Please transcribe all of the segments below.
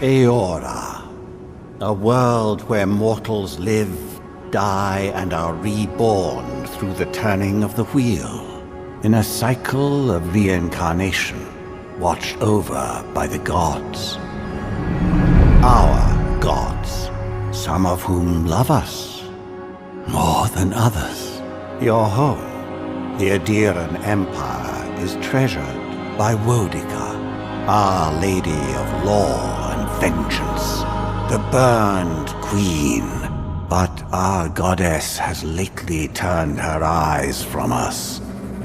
Eora, a world where mortals live, die, and are reborn through the turning of the wheel, in a cycle of reincarnation, watched over by the gods. Our gods, some of whom love us more than others. Your home, the Aedirn Empire, is treasured by Wodica, Our Lady of Law and Vengeance, the Burned Queen. But our goddess has lately turned her eyes from us,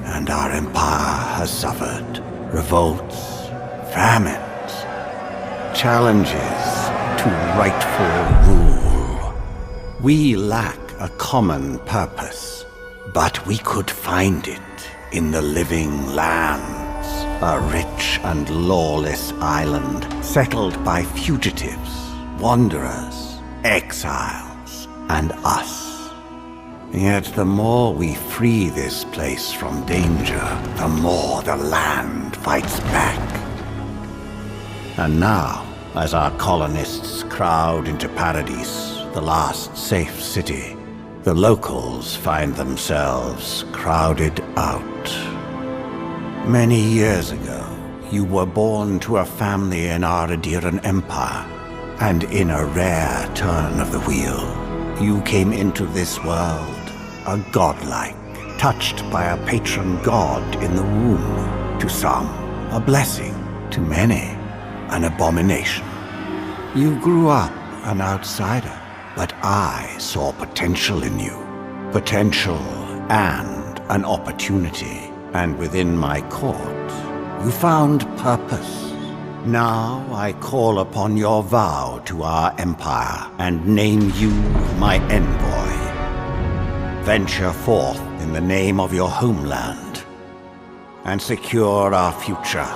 and our empire has suffered revolts, famines, challenges to rightful rule. We lack a common purpose, but we could find it in the living lands, a rich and lawless island settled by fugitives, wanderers, exiles, and us. Yet the more we free this place from danger, the more the land fights back. And now, as our colonists crowd into Paradise, the last safe city, the locals find themselves crowded out. Many years ago, you were born to a family in our Aedirn Empire, and in a rare turn of the wheel, you came into this world a godlike, touched by a patron god in the womb. To some, a blessing; to many, an abomination. You grew up an outsider, but I saw potential in you. Potential and an opportunity. And within my court, you found purpose. Now I call upon your vow to our empire and name you my envoy. Venture forth in the name of your homeland and secure our future.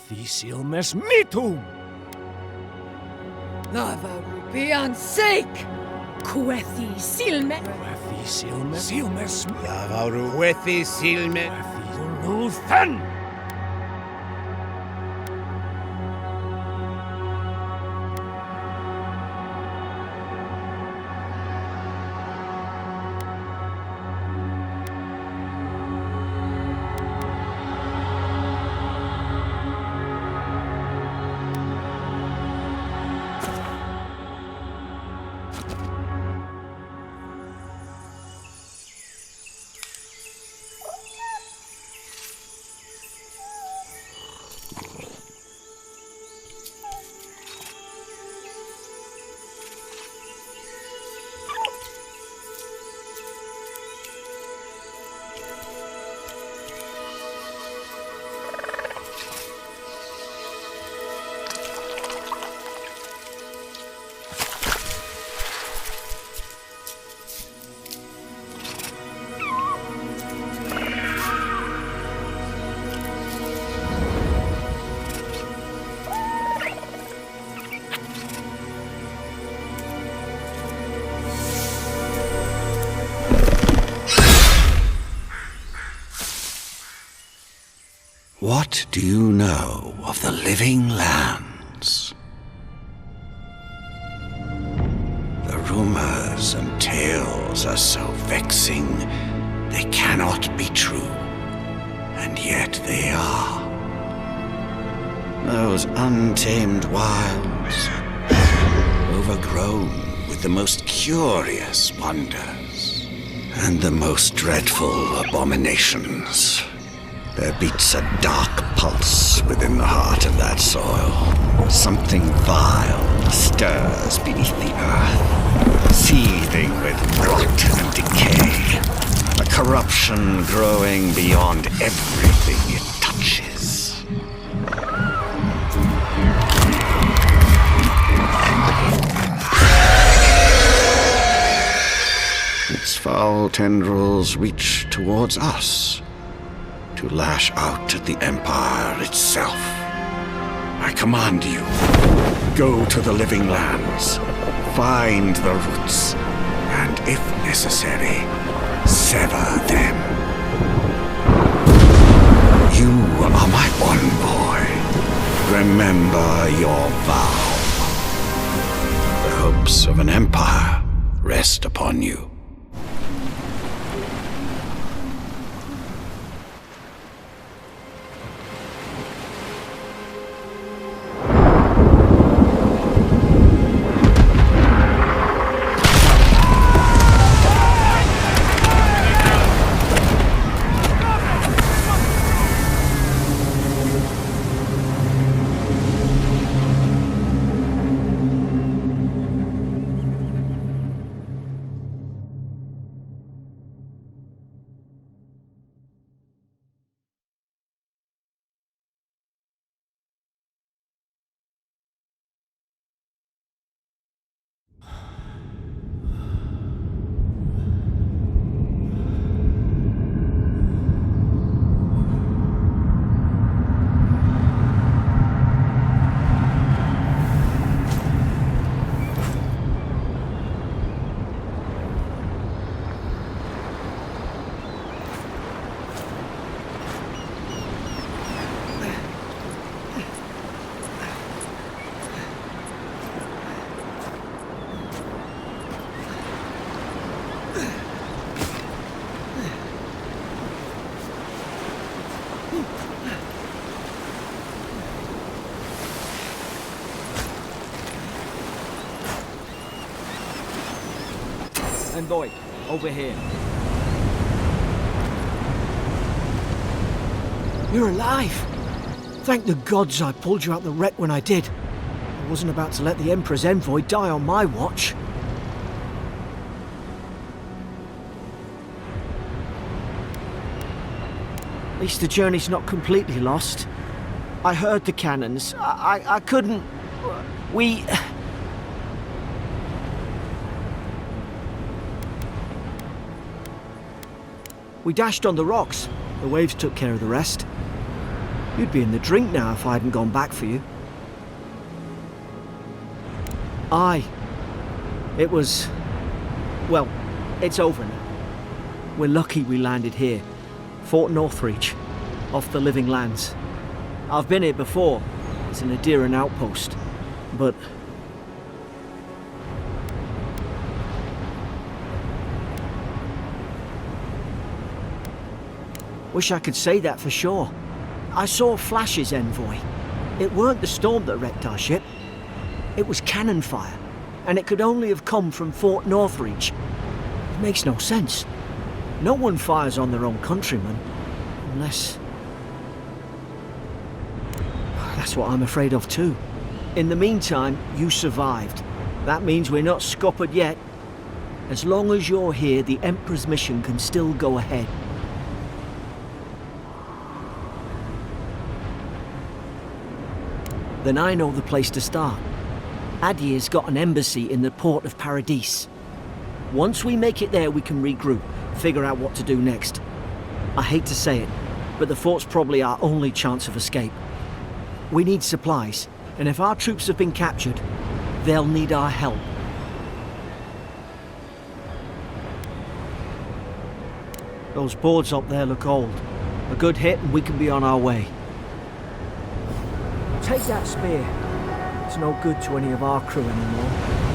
Silmes mitum! Lava rupian sake! Kuethi silme! Silmes Lavaruethi silme. Luthen! What do you know of the living lands? The rumors and tales are so vexing, they cannot be true, and yet they are. Those untamed wilds, overgrown with the most curious wonders and the most dreadful abominations. There beats a dark pulse within the heart of that soil. Something vile stirs beneath the earth, seething with rot and decay. A corruption growing beyond everything it touches. Its foul tendrils reach towards us, to lash out at the Empire itself. I command you, go to the living lands, find the roots, and if necessary, sever them. You are my envoy. Remember your vow. The hopes of an empire rest upon you. Envoy, over here. You're alive! Thank the gods I pulled you out the wreck when I did. I wasn't about to let the Emperor's envoy die on my watch. At least the journey's not completely lost. I heard the cannons. I couldn't... We dashed on the rocks. The waves took care of the rest. You'd be in the drink now if I hadn't gone back for you. Aye. It was... well, it's over now. We're lucky we landed here. Fort Northreach, off the Living Lands. I've been here before. It's an Aedirn outpost. But... wish I could say that for sure. I saw flashes, Envoy. It weren't the storm that wrecked our ship. It was cannon fire, and it could only have come from Fort Northreach. It makes no sense. No one fires on their own countrymen, unless... that's what I'm afraid of too. In the meantime, you survived. That means we're not scuppered yet. As long as you're here, the Emperor's mission can still go ahead. Then I know the place to start. Adir's got an embassy in the port of Paradis. Once we make it there, we can regroup, figure out what to do next. I hate to say it, but the fort's probably our only chance of escape. We need supplies, and if our troops have been captured, they'll need our help. Those boards up there look old. A good hit and we can be on our way. Take that spear. It's no good to any of our crew anymore.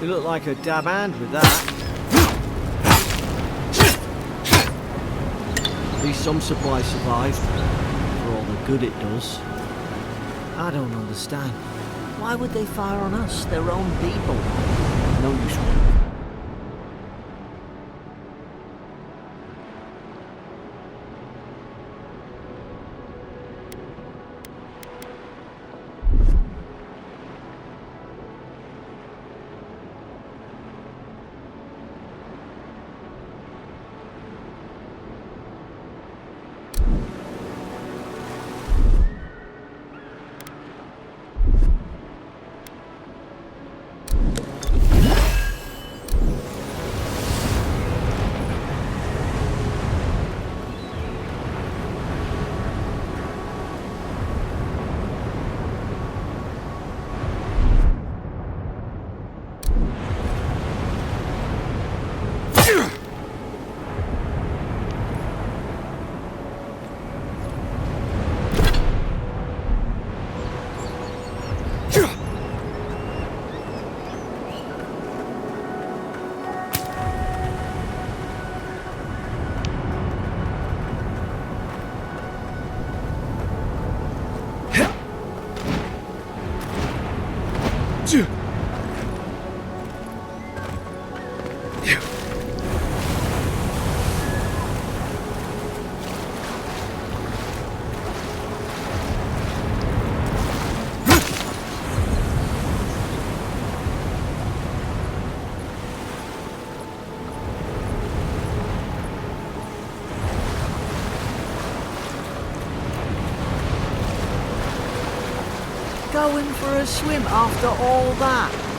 You look like a dab hand with that. At least some supplies survived, for all the good it does. I don't understand. Why would they fire on us, their own people? No use. going for a swim after all that?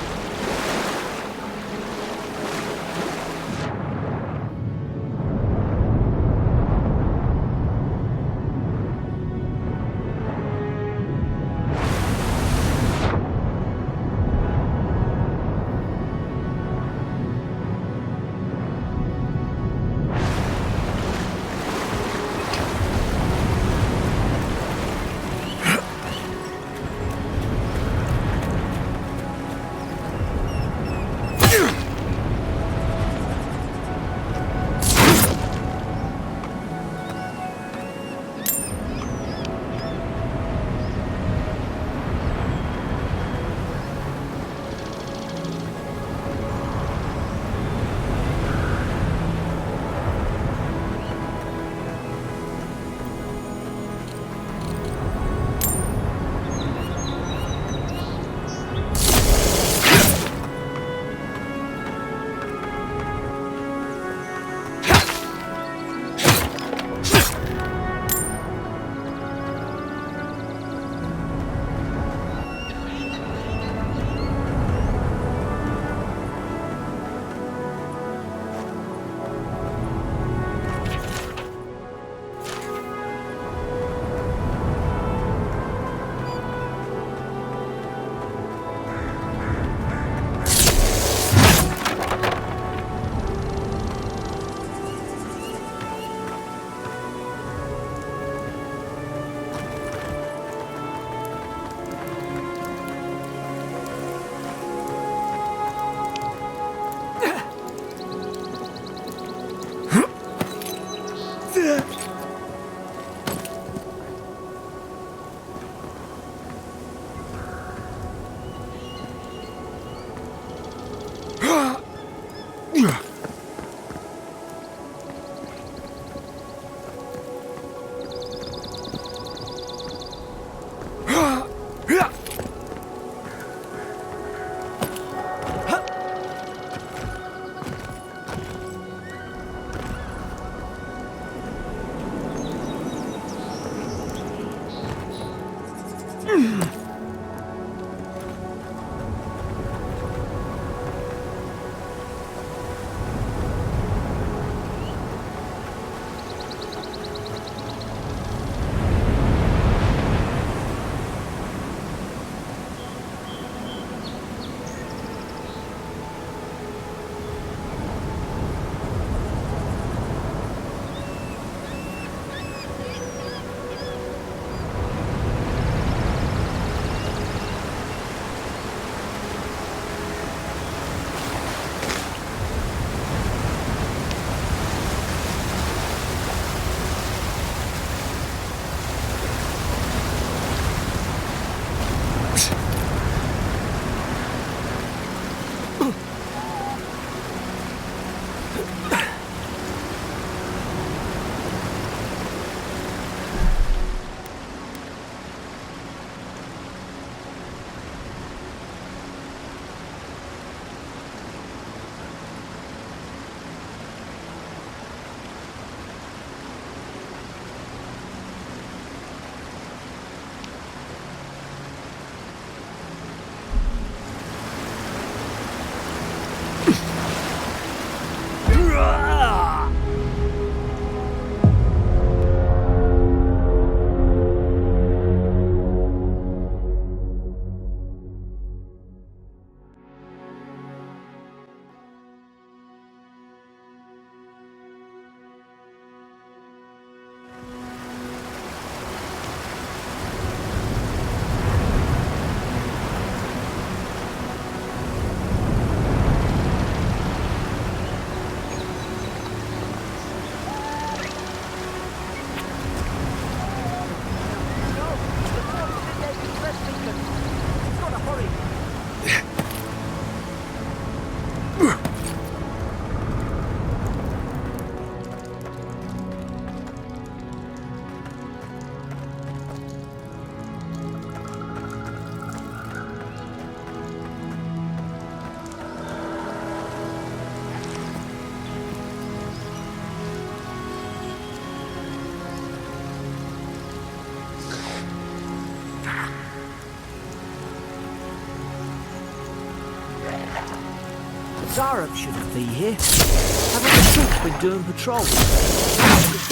Zarab shouldn't be here. Haven't the troops been doing patrol?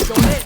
Got it.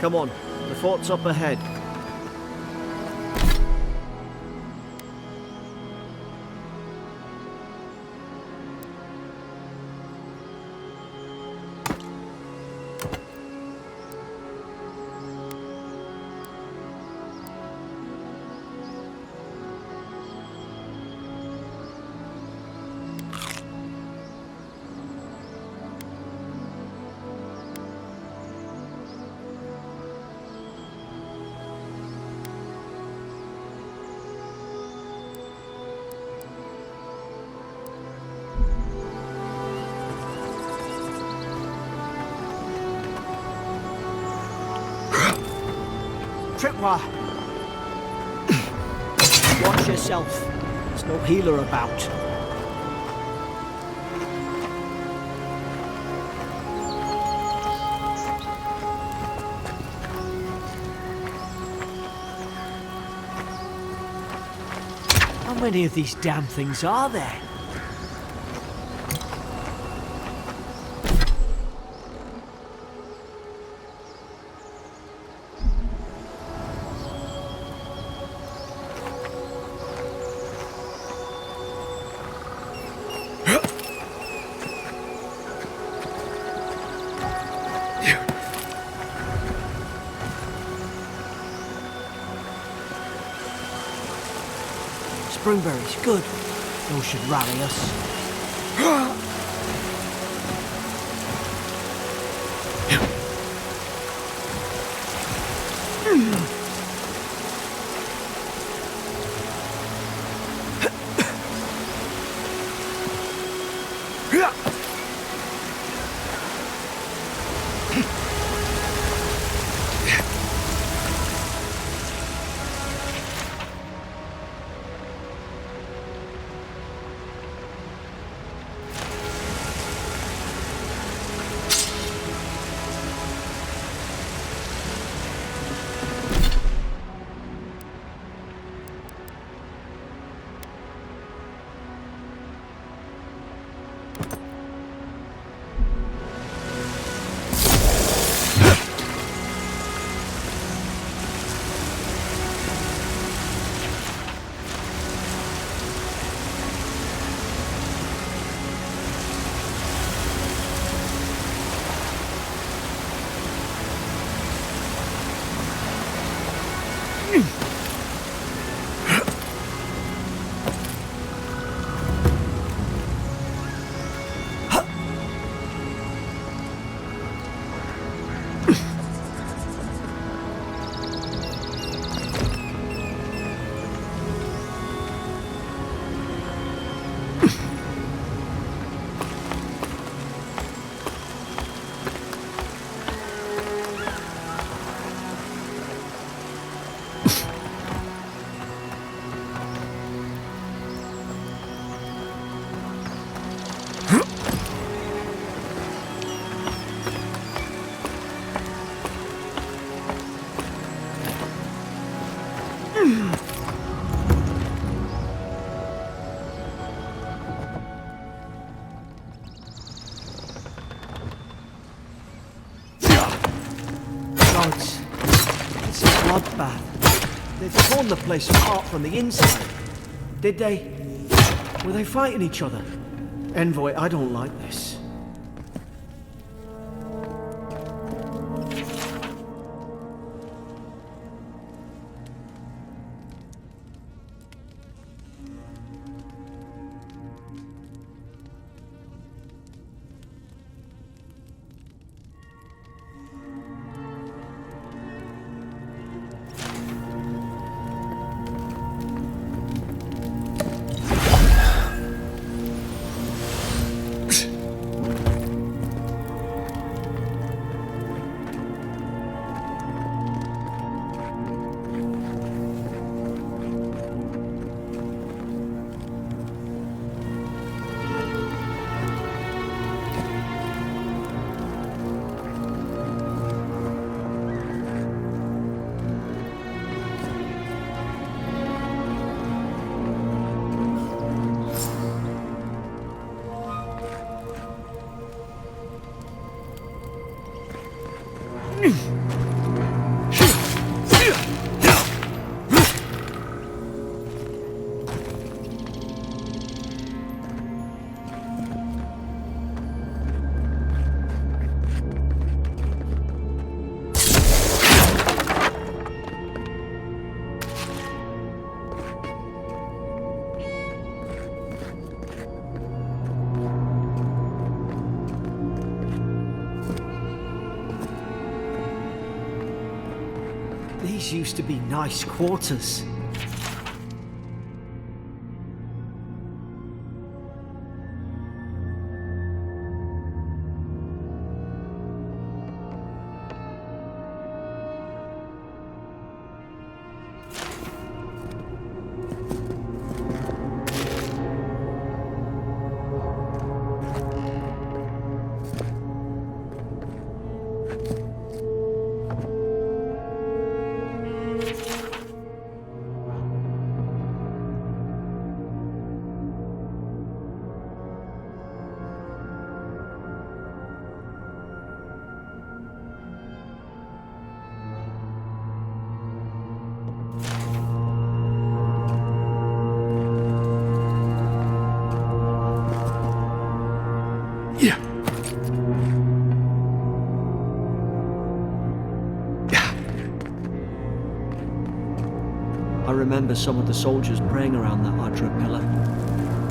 Come on, the fort's up ahead. Tripwire! Watch yourself. There's no healer about. How many of these damn things are there? Springberries, good. Those should rally us. It's a bloodbath. They've torn the place apart from the inside. Did they? Were they fighting each other? Envoy, I don't like this. These used to be nice quarters. I remember some of the soldiers praying around that Adra pillar.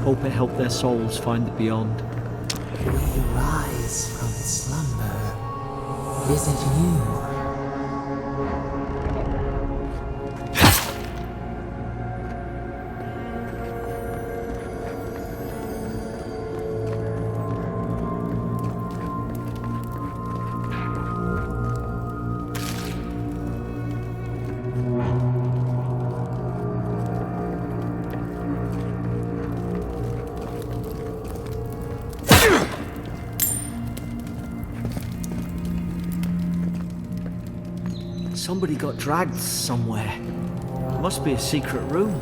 Hope it helped their souls find the beyond. We rise from slumber. Is it you? Somebody got dragged somewhere. Must be a secret room.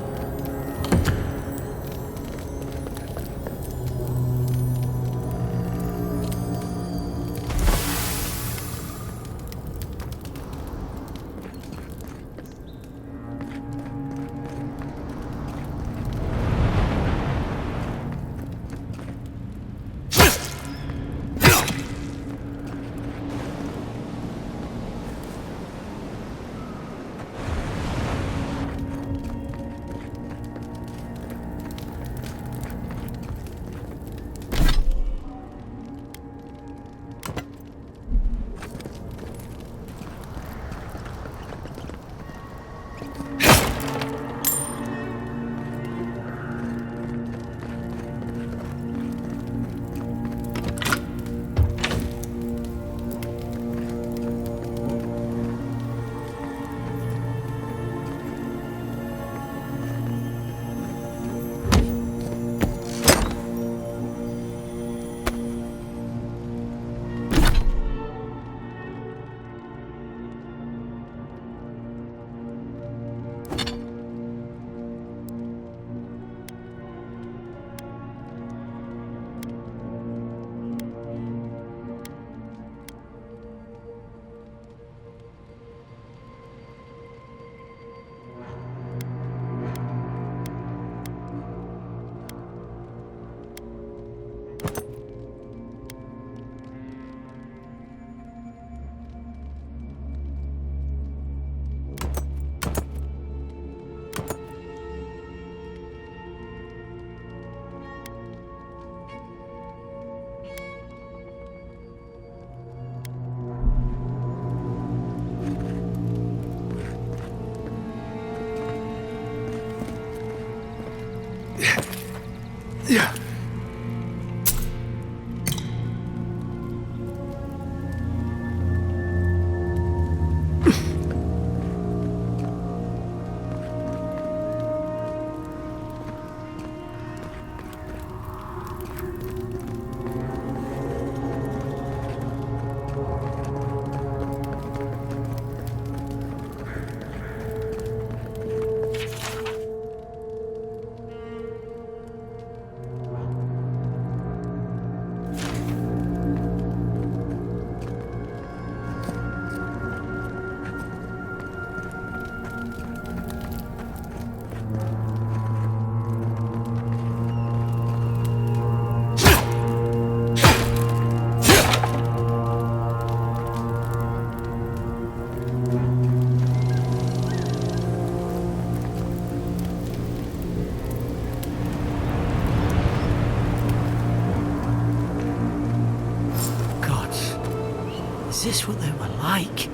Is this what they were like?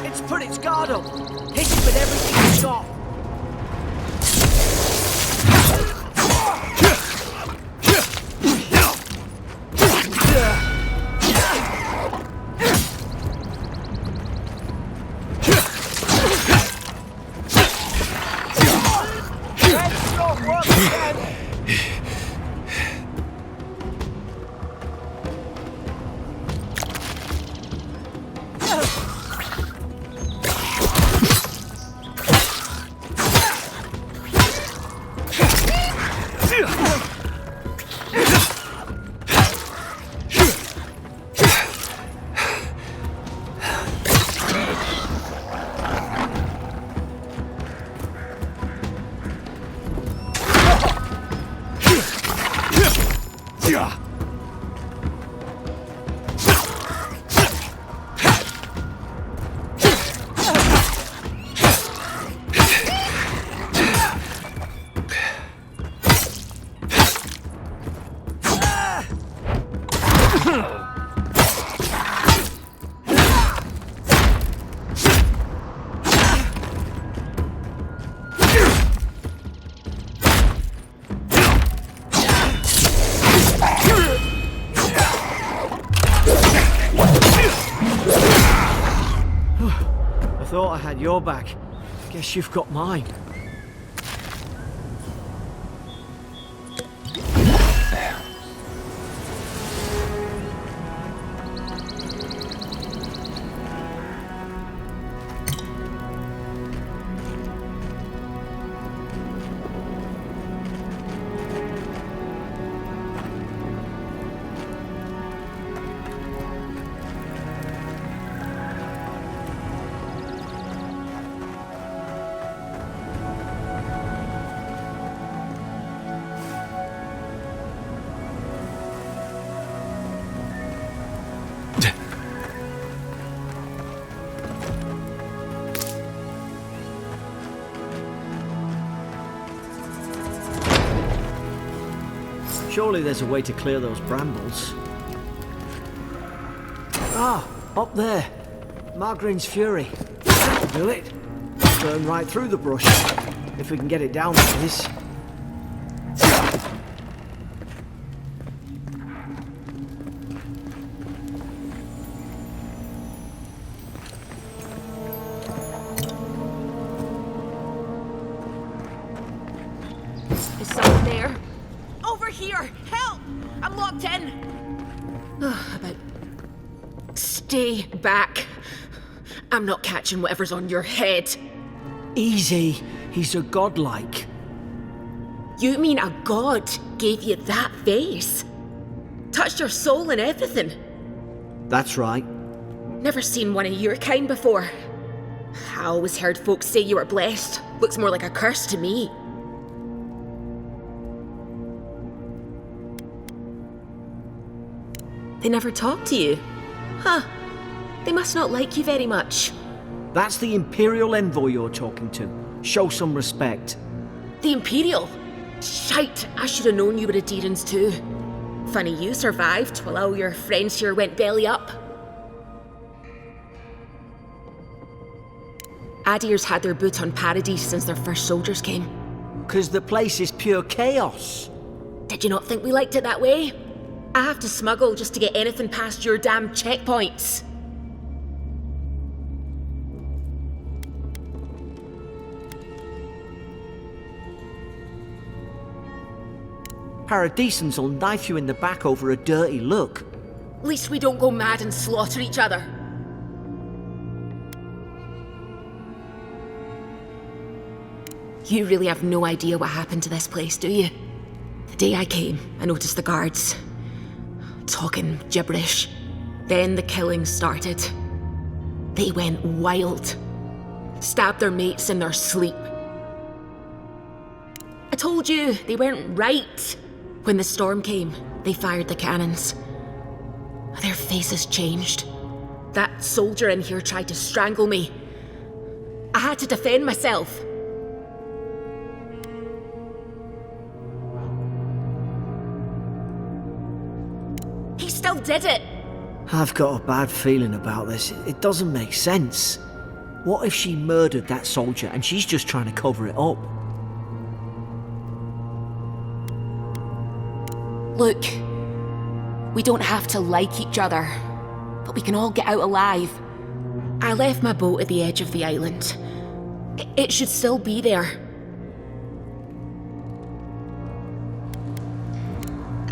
It's put its guard up. Hit it with everything it's got. Thought I had your back. Guess you've got mine. Surely there's a way to clear those brambles. Ah, up there. Margarine's Fury. That'll do it. Burn right through the brush. If we can get it down like this. Is someone there? Over here! Help! I'm locked in! Stay back. I'm not catching whatever's on your head. Easy. He's a godlike. You mean a god gave you that face? Touched your soul and everything? That's right. Never seen one of your kind before. I always heard folks say you were blessed. Looks more like a curse to me. They never talk to you? Huh. They must not like you very much. That's the Imperial envoy you're talking to. Show some respect. The Imperial? Shite, I should have known you were Aedirans too. Funny you survived while all your friends here went belly up. Aedir's had their boot on Paradise since their first soldiers came. 'Cause the place is pure chaos. Did you not think we liked it that way? I have to smuggle just to get anything past your damn checkpoints. Paradisans will knife you in the back over a dirty look. At least we don't go mad and slaughter each other. You really have no idea what happened to this place, do you? The day I came, I noticed the guards talking gibberish. Then the killing started. They went wild. Stabbed their mates in their sleep. I told you, they weren't right. When the storm came, they fired the cannons. Their faces changed. That soldier in here tried to strangle me. I had to defend myself. He still did it! I've got a bad feeling about this. It doesn't make sense. What if she murdered that soldier and she's just trying to cover it up? Look, we don't have to like each other, but we can all get out alive. I left my boat at the edge of the island. It should still be there.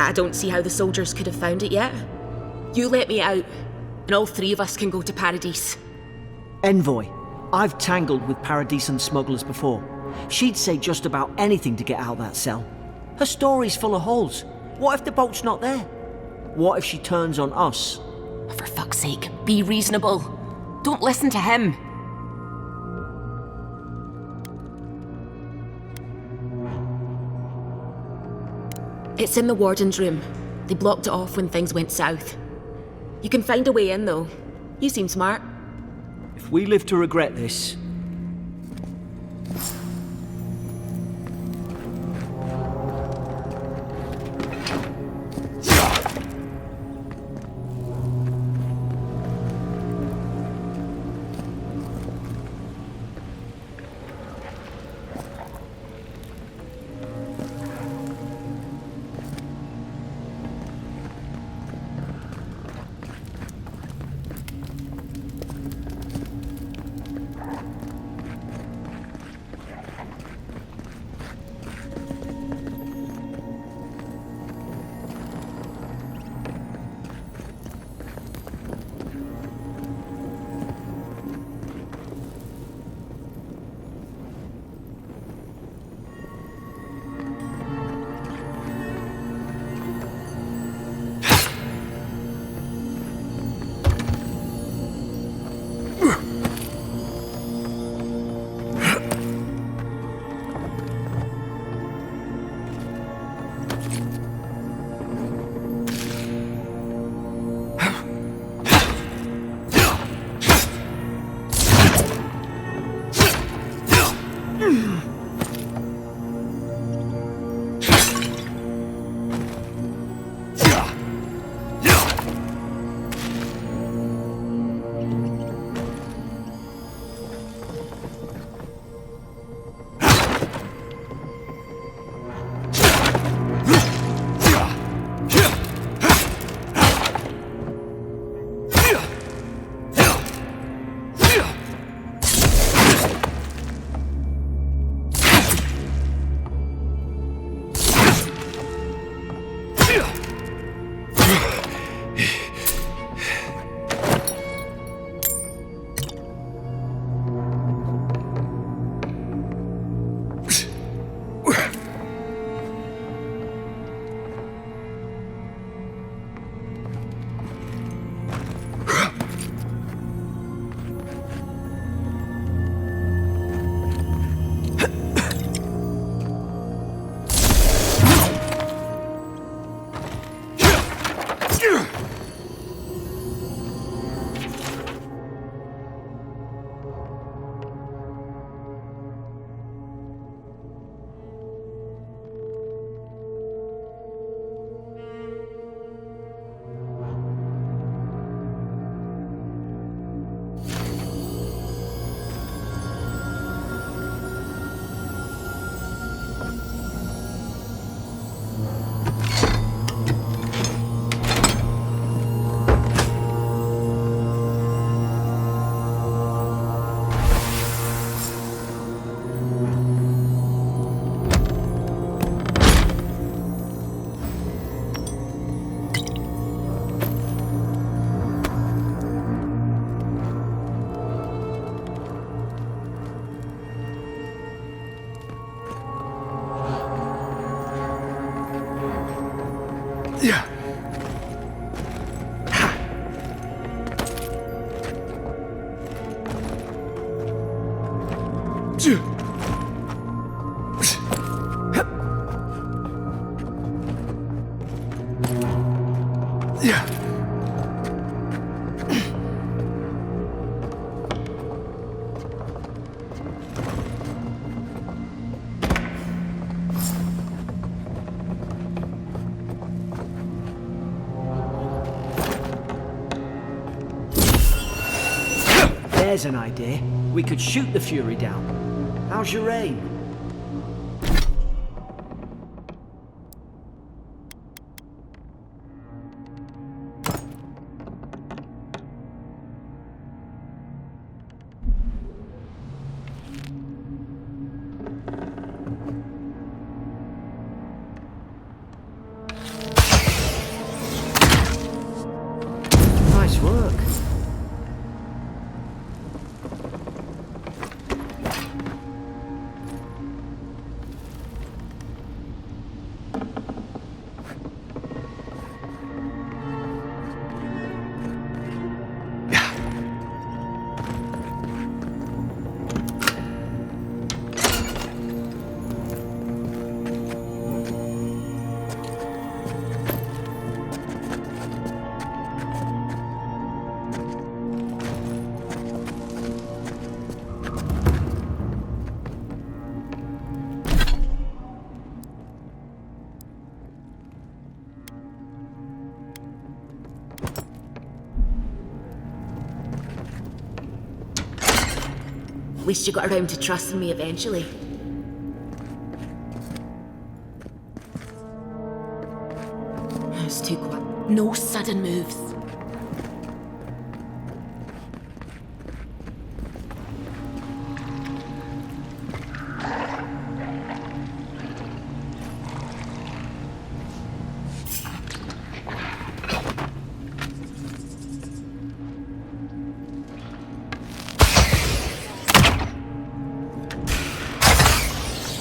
I don't see how the soldiers could have found it yet. You let me out, and all three of us can go to Paradise. Envoy, I've tangled with Paradisian smugglers before. She'd say just about anything to get out of that cell. Her story's full of holes. What if the boat's not there? What if she turns on us? For fuck's sake, be reasonable. Don't listen to him. It's in the warden's room. They blocked it off when things went south. You can find a way in, though. You seem smart. If we live to regret this... There's an idea. We could shoot the Fury down. How's your aim? Nice work. At least you got around to trusting me eventually. It's too quiet. No sudden moves.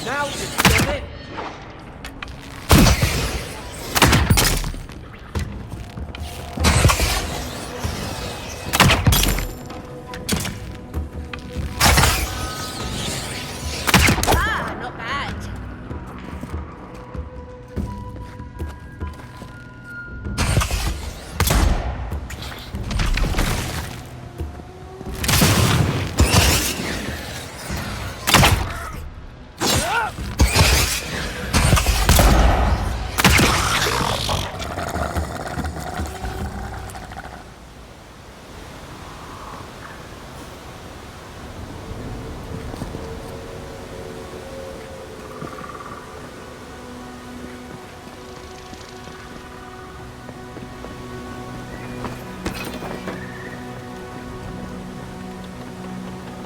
Now just get it. Ah, not bad.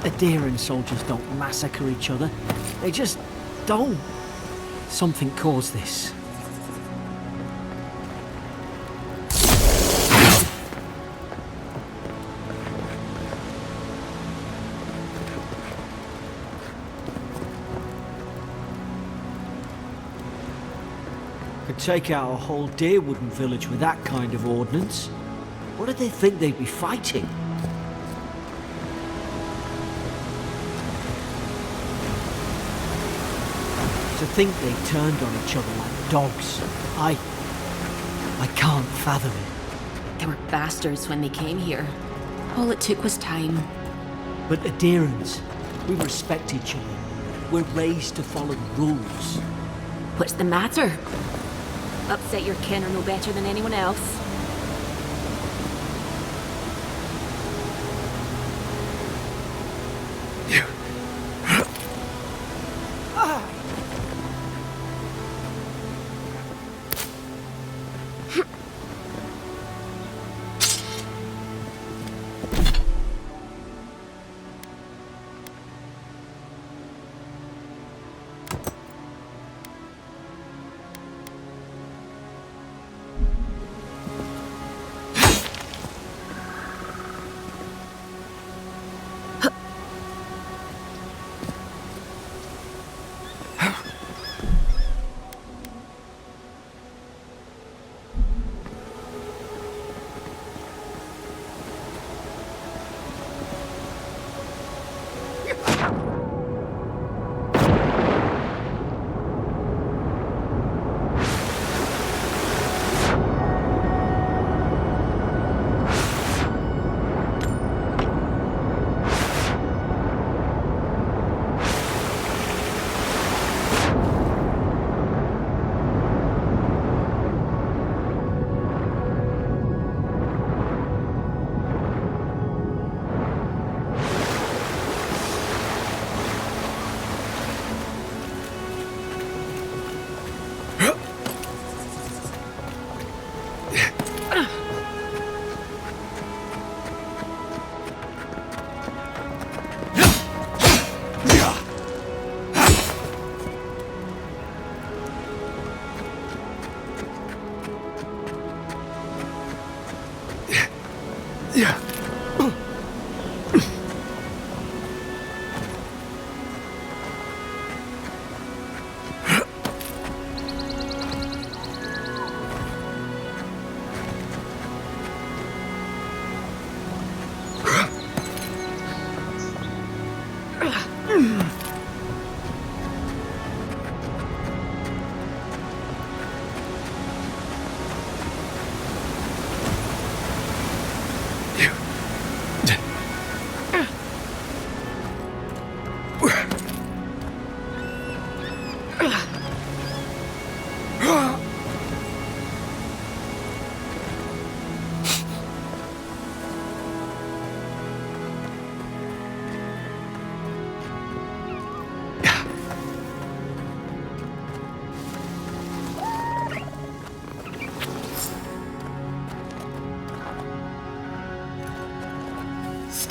Aedirn soldiers don't massacre each other. They just don't. Something caused this. Could take out a whole deer-wooden village with that kind of ordnance. What did they think they'd be fighting? To think they turned on each other like dogs. I can't fathom it. They were bastards when they came here. All it took was time. But Aedirns, we respect each other. We're raised to follow the rules. What's the matter? Upset your kin are no better than anyone else.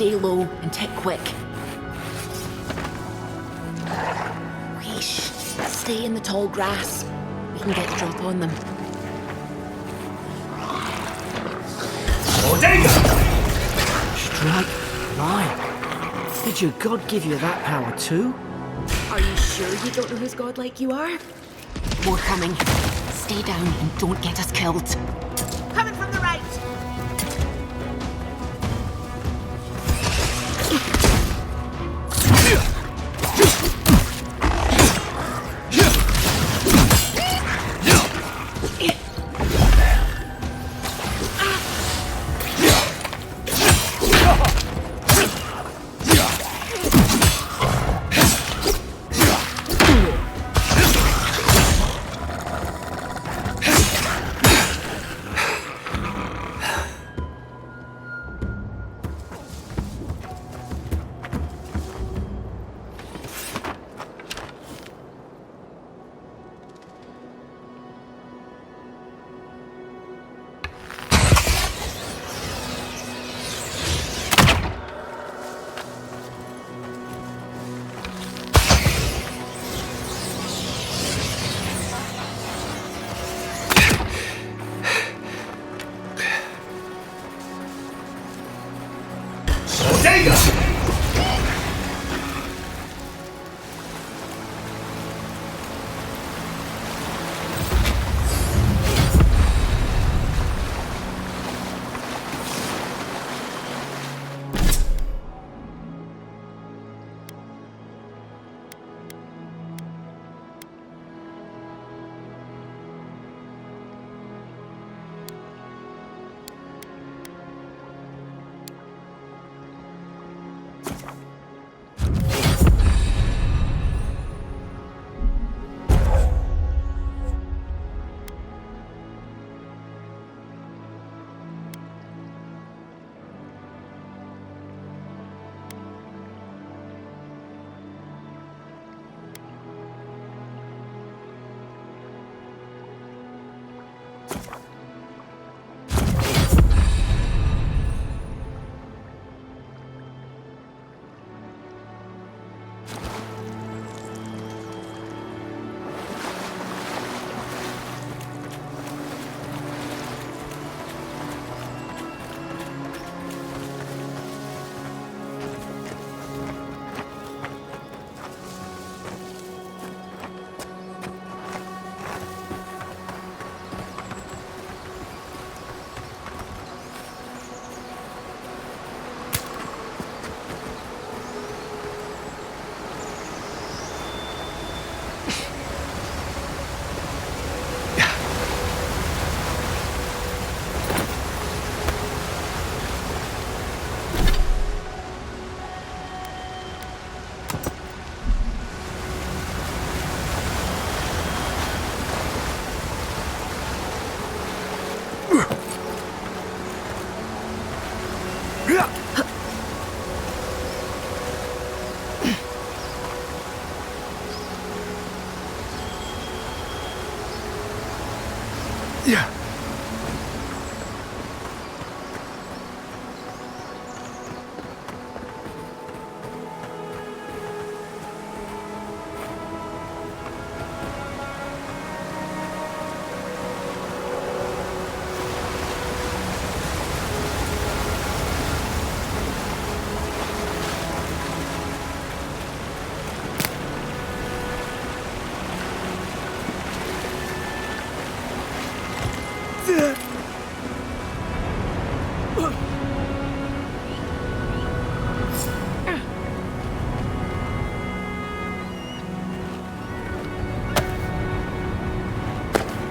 Stay low and tick quick. Whoosh. Stay in the tall grass. We can get the drop on them. Strike light. Did your god give you that power too? Are you sure you don't know whose godlike you are? More coming. Stay down and don't get us killed. Coming from the right!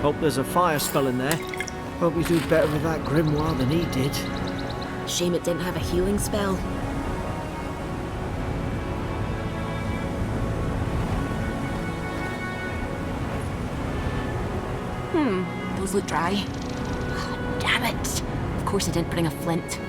Hope there's a fire spell in there. Hope we do better with that grimoire than he did. Shame it didn't have a healing spell. Those look dry. Damn it! Of course I didn't bring a flint.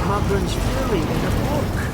Mugren's Fury in a book.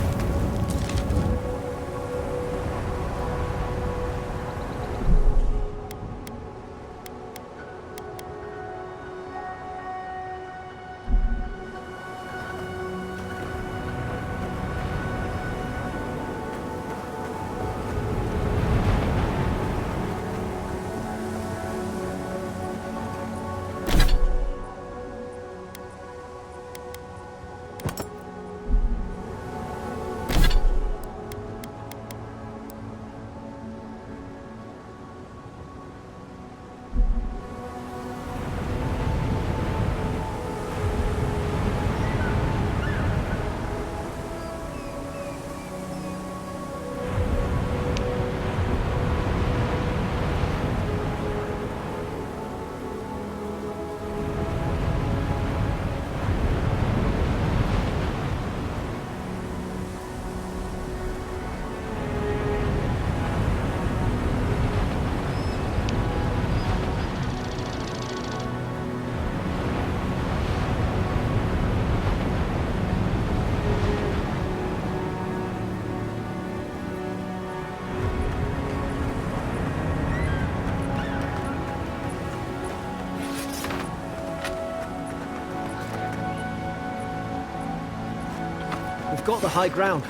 We've got the high ground.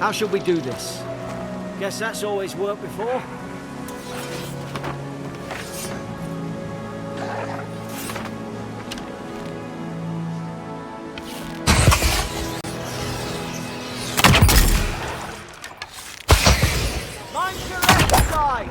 How shall we do this? Guess that's always worked before. Mind your left side!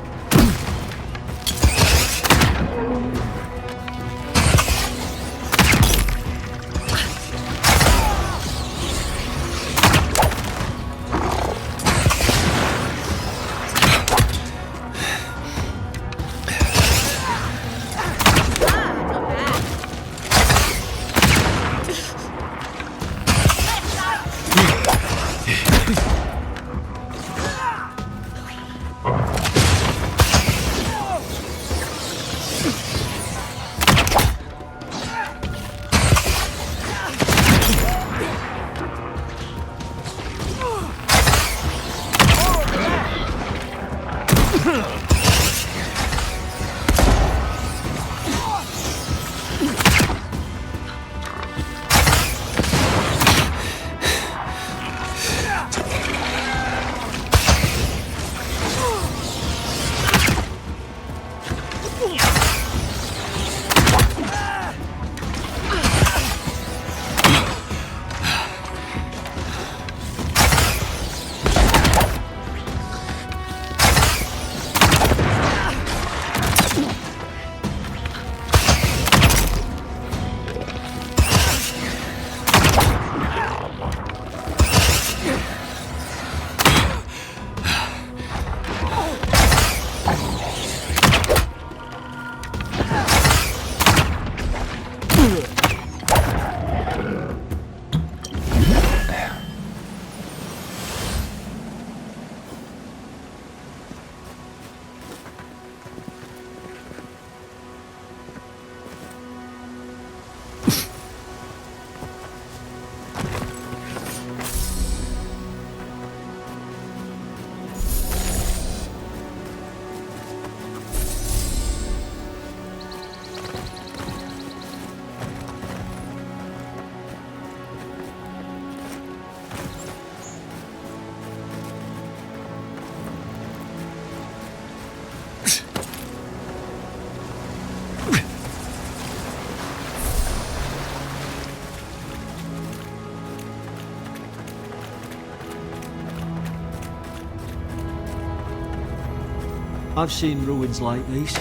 I've seen ruins like these.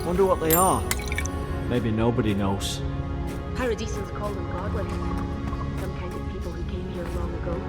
Wonder what they are. Maybe nobody knows. Paradisans call them godly. Some kind of people who came here long ago.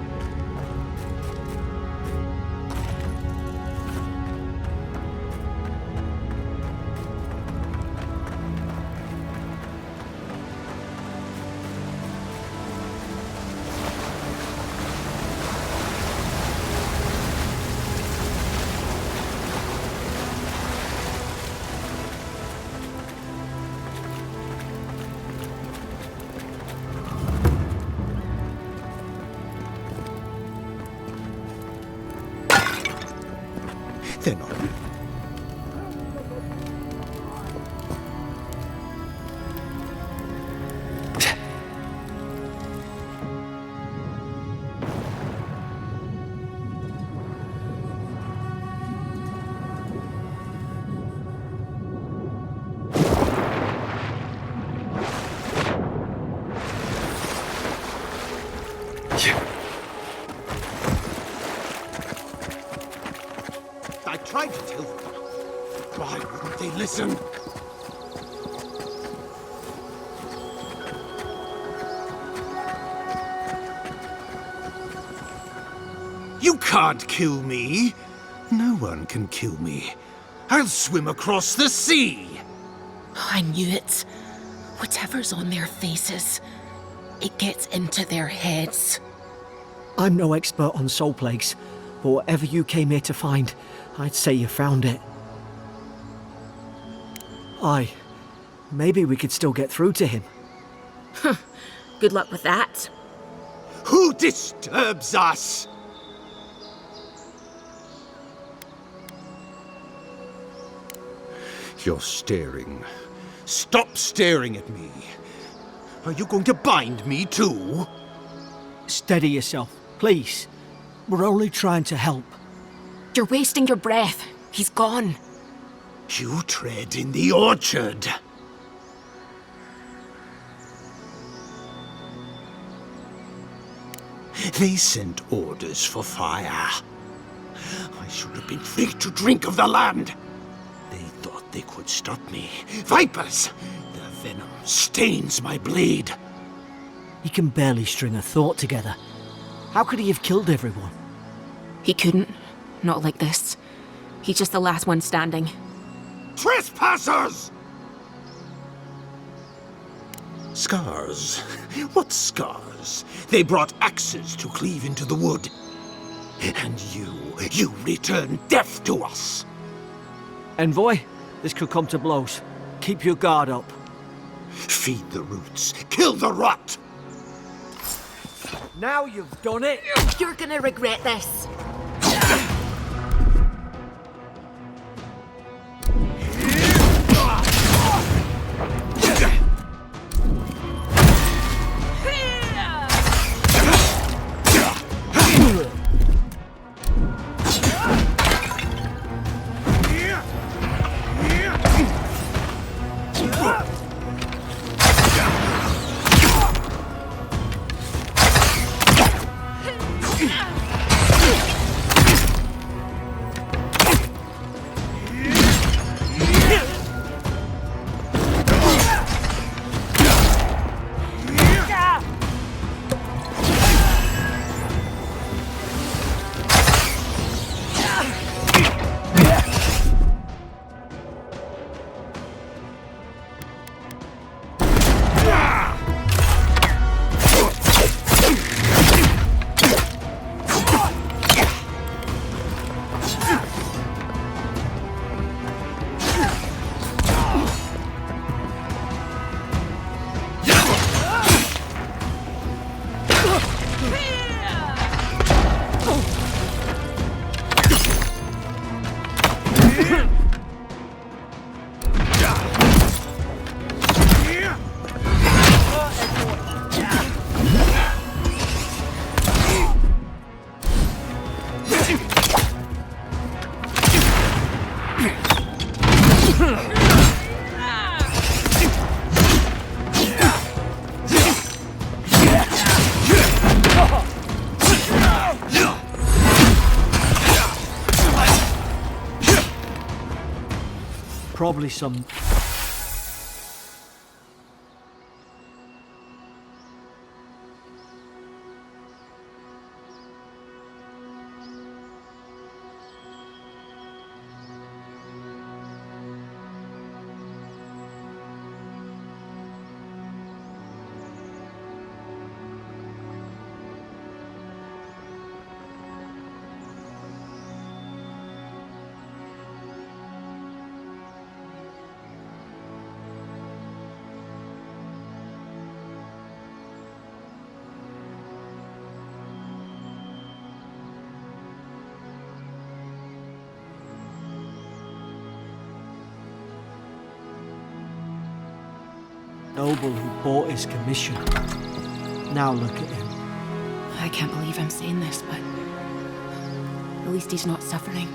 They're not. I tried to tell them. Why wouldn't they listen? You can't kill me. No one can kill me. I'll swim across the sea. I knew it. Whatever's on their faces, it gets into their heads. I'm no expert on soul plagues, but whatever you came here to find, I'd say you found it. Aye. Maybe we could still get through to him. Good luck with that. Who disturbs us? You're staring. Stop staring at me. Are you going to bind me too? Steady yourself, please. We're only trying to help. You're wasting your breath. He's gone. You tread in the orchard. They sent orders for fire. I should have been free to drink of the land. They thought they could stop me. Vipers! The venom stains my blade. He can barely string a thought together. How could he have killed everyone? He couldn't. Not like this. He's just the last one standing. Trespassers! Scars? What scars? They brought axes to cleave into the wood. And you return death to us. Envoy, this could come to blows. Keep your guard up. Feed the roots. Kill the rot! Now you've done it! You're gonna regret this. probably some... noble who bought his commission. Now look at him. I can't believe I'm saying this, but at least he's not suffering.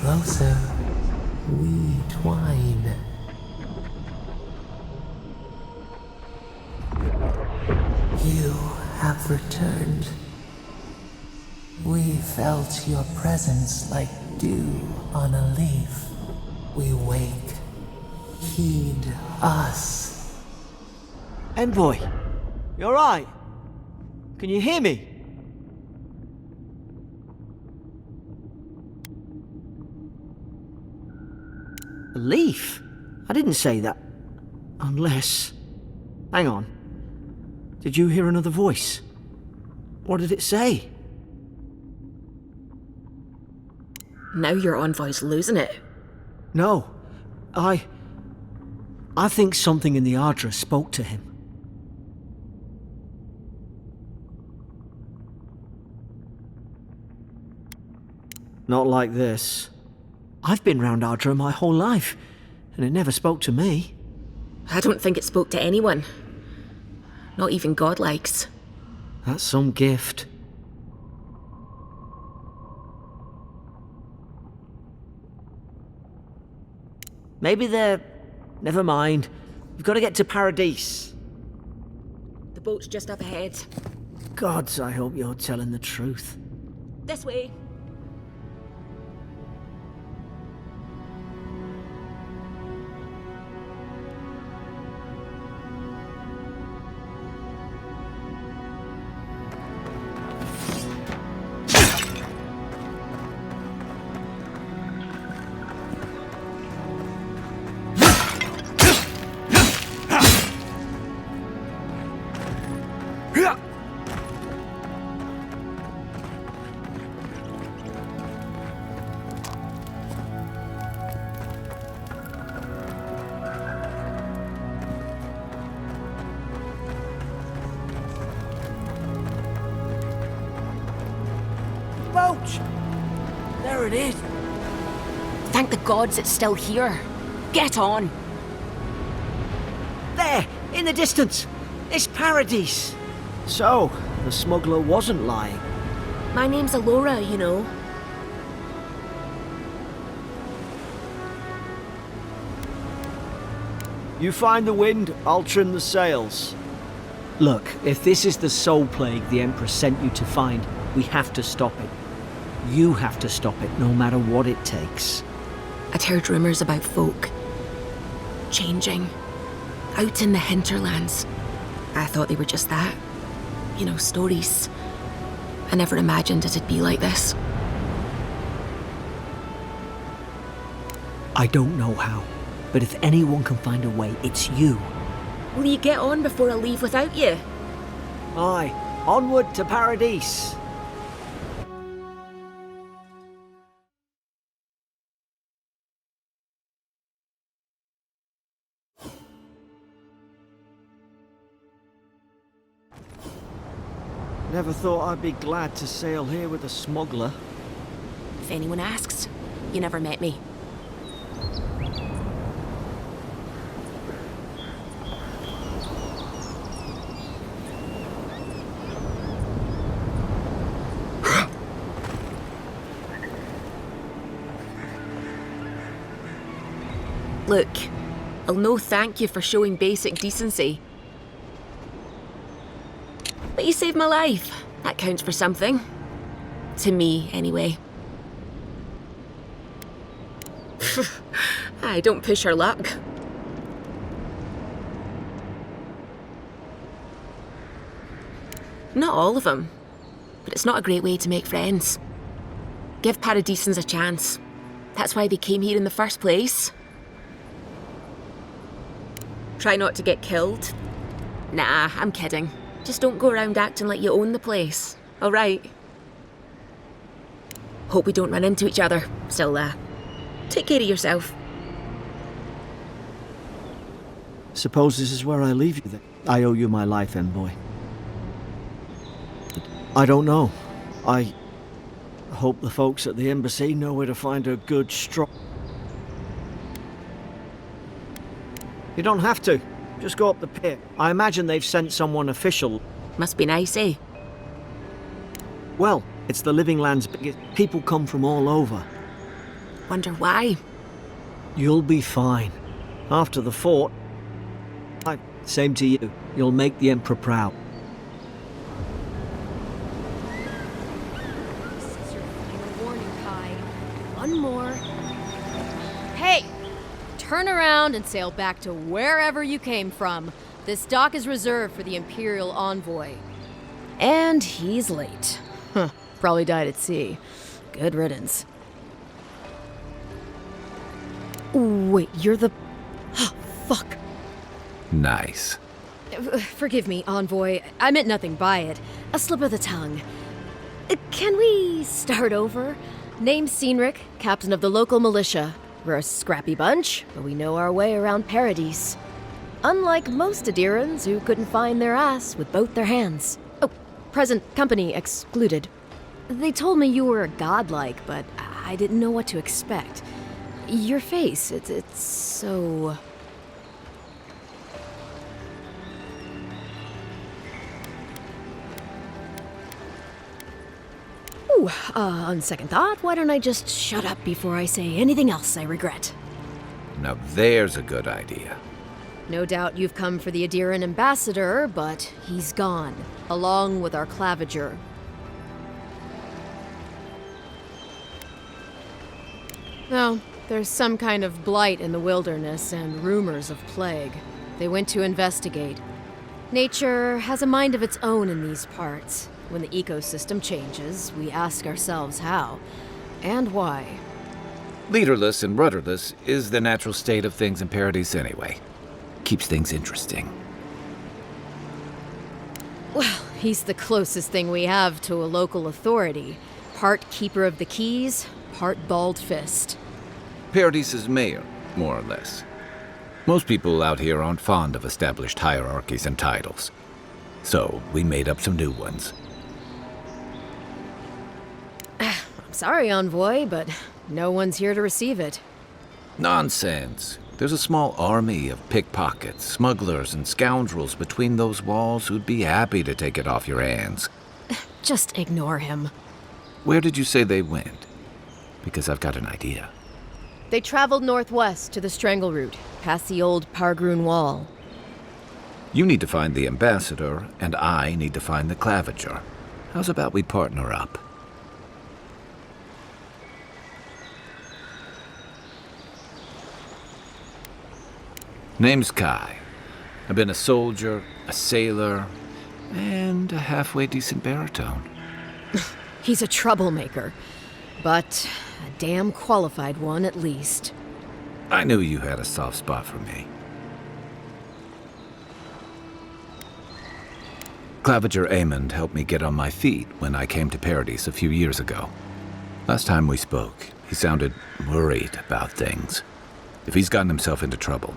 Closer, we twine. You have returned. We felt your presence like dew on a leaf. We wake. Heed us. Envoy, you alright? Can you hear me? A leaf? I didn't say that. Unless... Hang on. Did you hear another voice? What did it say? Now your envoy's losing it. No. I think something in the Ardra spoke to him. Not like this. I've been round Ardra my whole life, and it never spoke to me. I don't think it spoke to anyone. Not even godlikes. That's some gift. Maybe they're... Never mind. We've got to get to Paradise. The boat's just up ahead. Gods, I hope you're telling the truth. This way. Boat! There it is. Thank the gods it's still here. Get on. There, in the distance. It's Paradise. So, the smuggler wasn't lying. My name's Eora, you know. You find the wind, I'll trim the sails. Look, if this is the soul plague the Emperor sent you to find, we have to stop it. You have to stop it, no matter what it takes. I'd heard rumours about folk changing out in the hinterlands. I thought they were just that. You know, stories. I never imagined it'd be like this. I don't know how, but if anyone can find a way, it's you. Will you get on before I leave without you? Aye, onward to Paradise. Never thought I'd be glad to sail here with a smuggler. If anyone asks, you never met me. Look, I'll no thank you for showing basic decency. But you saved my life. That counts for something. To me, anyway. I don't push her luck. Not all of them, but it's not a great way to make friends. Give Paradisans a chance. That's why they came here in the first place. Try not to get killed. Nah, I'm kidding. Just don't go around acting like you own the place, all right? Hope we don't run into each other. Still, take care of yourself. Suppose this is where I leave you then. I owe you my life, envoy. I don't know. I hope the folks at the embassy know where to find a good strong... You don't have to. Just go up the pit. I imagine they've sent someone official. Must be nice, eh? Well, it's the Living Land's biggest... People come from all over. Wonder why? You'll be fine. After the fort... Same to you. You'll make the Emperor proud. This is your final warning, Kai. One more. Hey! Turn around and sail back to wherever you came from. This dock is reserved for the Imperial envoy. And he's late. Huh. Probably died at sea. Good riddance. Wait, you're the... Fuck. Nice. Forgive me, Envoy. I meant nothing by it. A slip of the tongue. Can we start over? Name's Cynric, captain of the local militia. We're a scrappy bunch, but we know our way around Paradise. Unlike most Aedirans who couldn't find their ass with both their hands. Oh, present company excluded. They told me you were godlike, but I didn't know what to expect. Your face, it's so... Ooh, on second thought, why don't I just shut up before I say anything else I regret? Now there's a good idea. No doubt you've come for the Aedirn ambassador, but he's gone, along with our claviger. No, there's some kind of blight in the wilderness and rumors of plague. They went to investigate. Nature has a mind of its own in these parts. When the ecosystem changes, we ask ourselves how and why. Leaderless and rudderless is the natural state of things in Paradise anyway. Keeps things interesting. Well, he's the closest thing we have to a local authority. Part keeper of the keys, part bald fist. Paradise's mayor, more or less. Most people out here aren't fond of established hierarchies and titles. So we made up some new ones. I'm sorry, Envoy, but no one's here to receive it. Nonsense. There's a small army of pickpockets, smugglers, and scoundrels between those walls who'd be happy to take it off your hands. Just ignore him. Where did you say they went? Because I've got an idea. They traveled northwest to the Strangle Route, past the old Pargroon Wall. You need to find the ambassador, and I need to find the claviger. How's about we partner up? Name's Kai. I've been a soldier, a sailor, and a halfway decent baritone. He's a troublemaker, but a damn qualified one at least. I knew you had a soft spot for me. Claviger Amond helped me get on my feet when I came to Paradise a few years ago. Last time we spoke, he sounded worried about things. If he's gotten himself into trouble,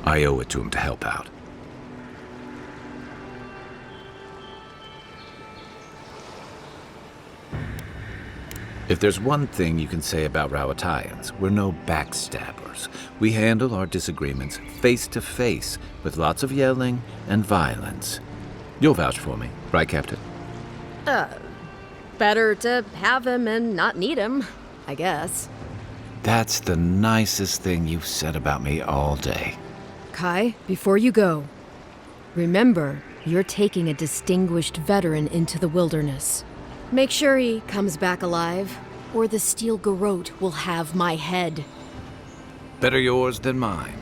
I owe it to him to help out. If there's one thing you can say about Rowatayans, we're no backstabbers. We handle our disagreements face to face, with lots of yelling and violence. You'll vouch for me, right, Captain? Better to have him and not need him, I guess. That's the nicest thing you've said about me all day. Kai, before you go, remember, you're taking a distinguished veteran into the wilderness. Make sure he comes back alive, or the Steel Garrote will have my head. Better yours than mine.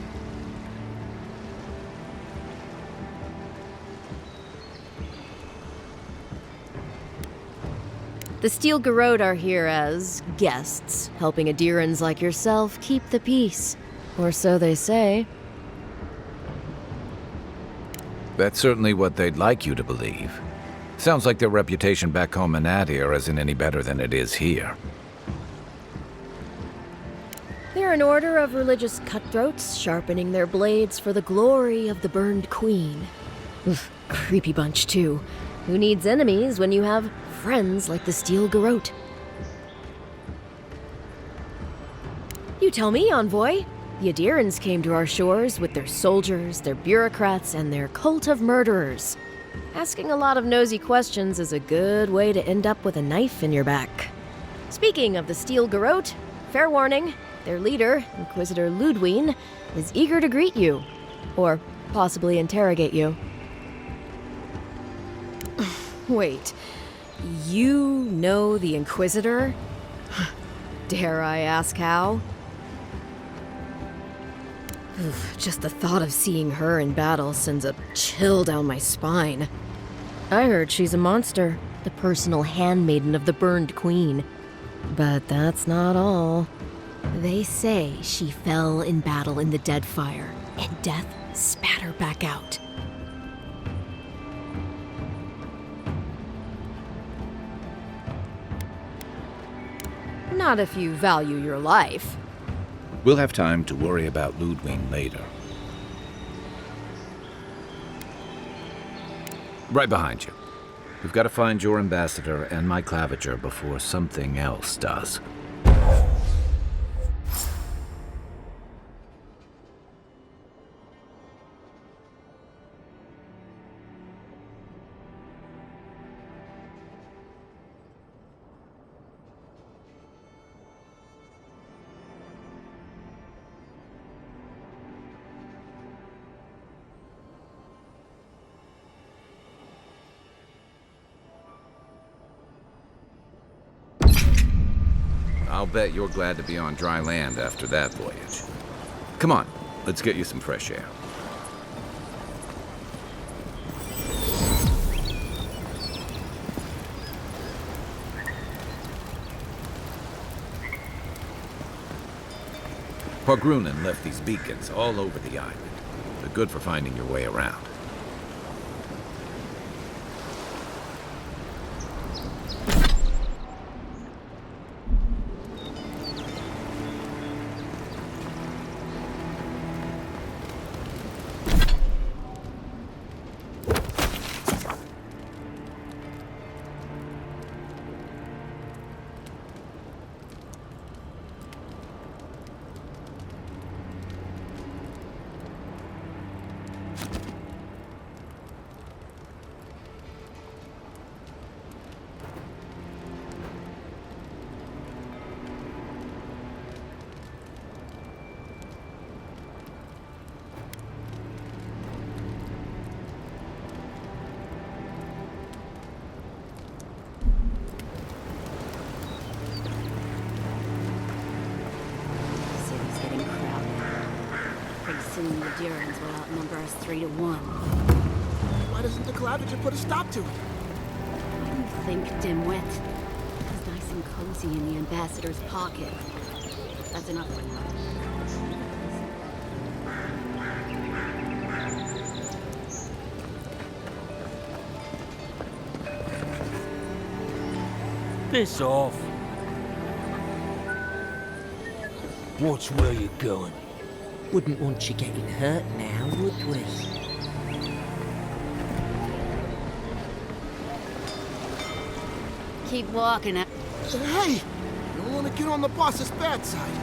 The Steel Garrote are here as guests, helping Aedirans like yourself keep the peace. Or so they say. That's certainly what they'd like you to believe. Sounds like their reputation back home in Aedir isn't any better than it is here. They're an order of religious cutthroats, sharpening their blades for the glory of the burned queen. Oof, creepy bunch, too. Who needs enemies when you have friends like the Steel Garrote? You tell me, Envoy. The Aedirans came to our shores with their soldiers, their bureaucrats, and their cult of murderers. Asking a lot of nosy questions is a good way to end up with a knife in your back. Speaking of the Steel Garrote, fair warning, their leader, Inquisitor Ludwine, is eager to greet you. Or possibly interrogate you. Wait, you know the Inquisitor? Dare I ask how? Oof, just the thought of seeing her in battle sends a chill down my spine. I heard she's a monster, the personal handmaiden of the burned queen. But that's not all. They say she fell in battle in the Deadfire, and death spat her back out. Not if you value your life. We'll have time to worry about Ludwig later. Right behind you. We've got to find your ambassador and my claviger before something else does. I'll bet you're glad to be on dry land after that voyage. Come on, let's get you some fresh air. Pogrunen left these beacons all over the island. They're good for finding your way around. Soon the Durans will outnumber us 3-1. Why doesn't the claviger put a stop to it? What do you think, dimwit? It's nice and cozy in the ambassador's pocket. That's enough for now. Piss off. Watch where you're going. Wouldn't want you getting hurt now, would we? Keep walking. Hey! You don't want to get on the boss's bad side.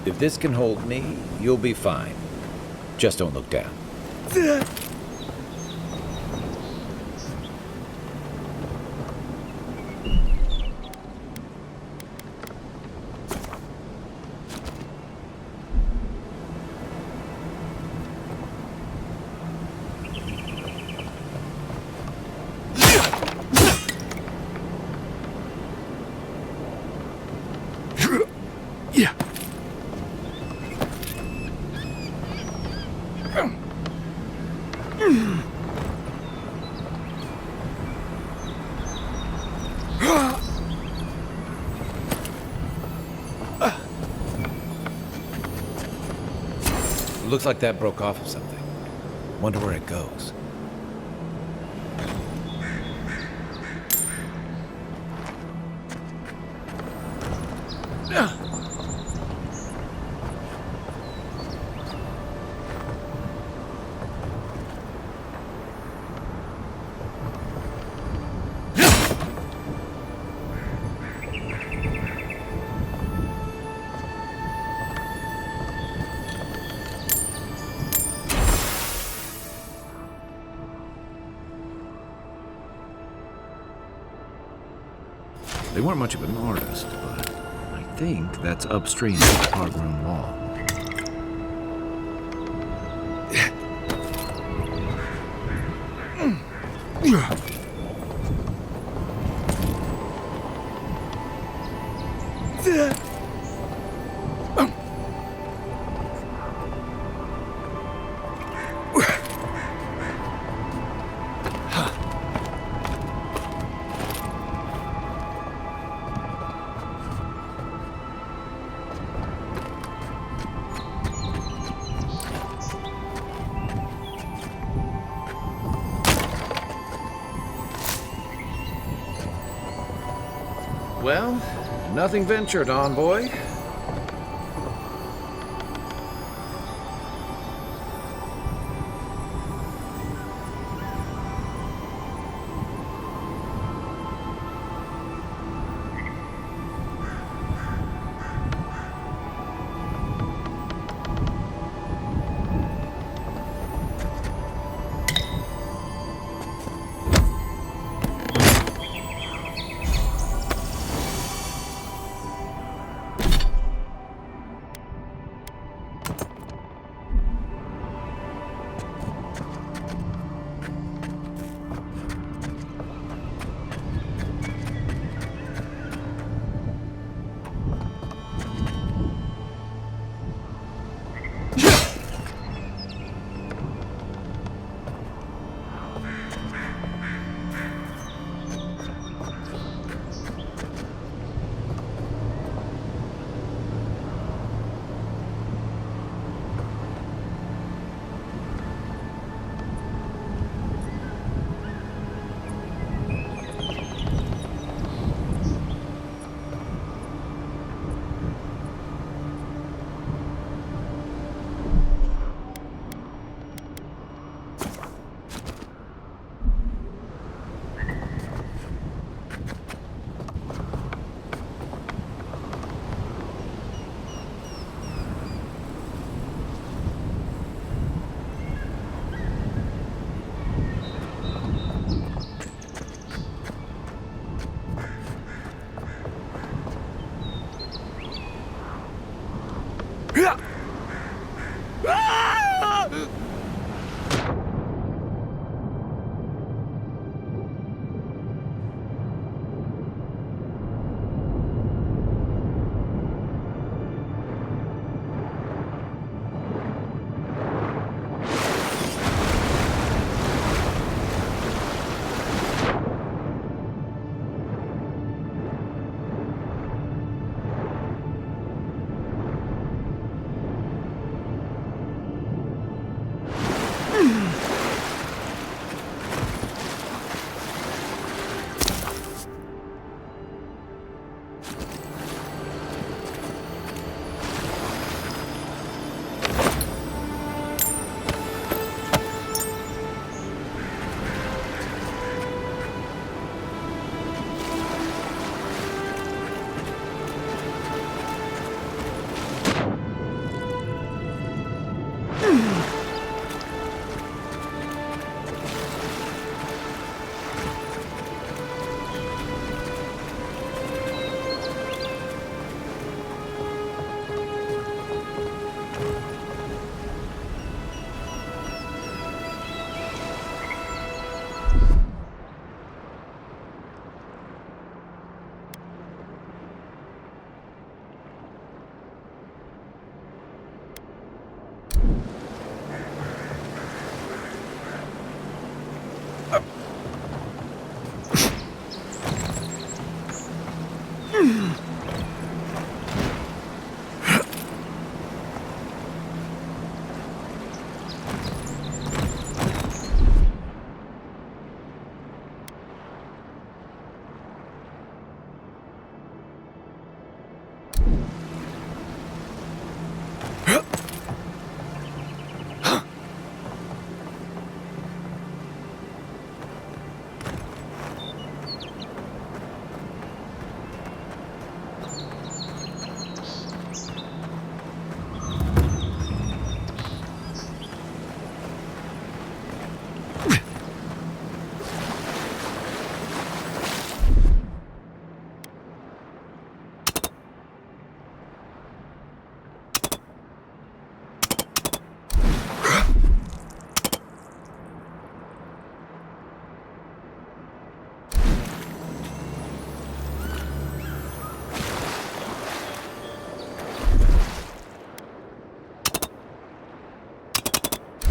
If this can hold me, you'll be fine. Just don't look down. Looks like that broke off of something. Wonder where it goes. They weren't much of an artist, but I think that's upstream of the card room wall. Well, nothing ventured, envoy.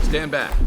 Stand back.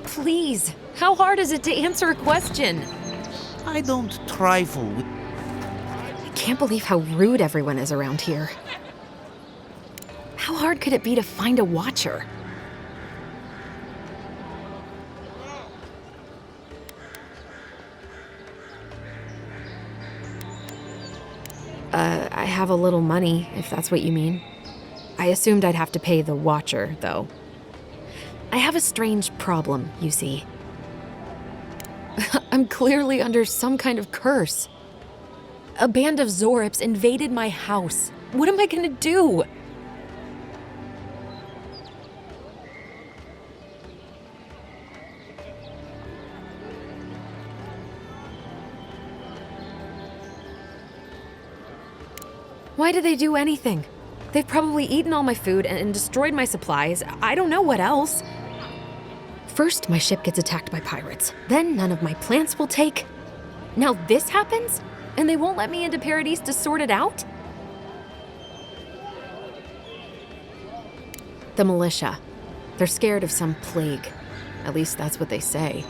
Please, how hard is it to answer a question? I don't trifle with... I can't believe how rude everyone is around here. How hard could it be to find a watcher? I have a little money, if that's what you mean. I assumed I'd have to pay the watcher, though. I have a strange problem, you see. I'm clearly under some kind of curse. A band of Zorips invaded my house. What am I gonna do? Why did they do anything? They've probably eaten all my food and destroyed my supplies. I don't know what else. First, my ship gets attacked by pirates. Then none of my plants will take. Now this happens? And they won't let me into Paradise to sort it out? The militia. They're scared of some plague. At least that's what they say.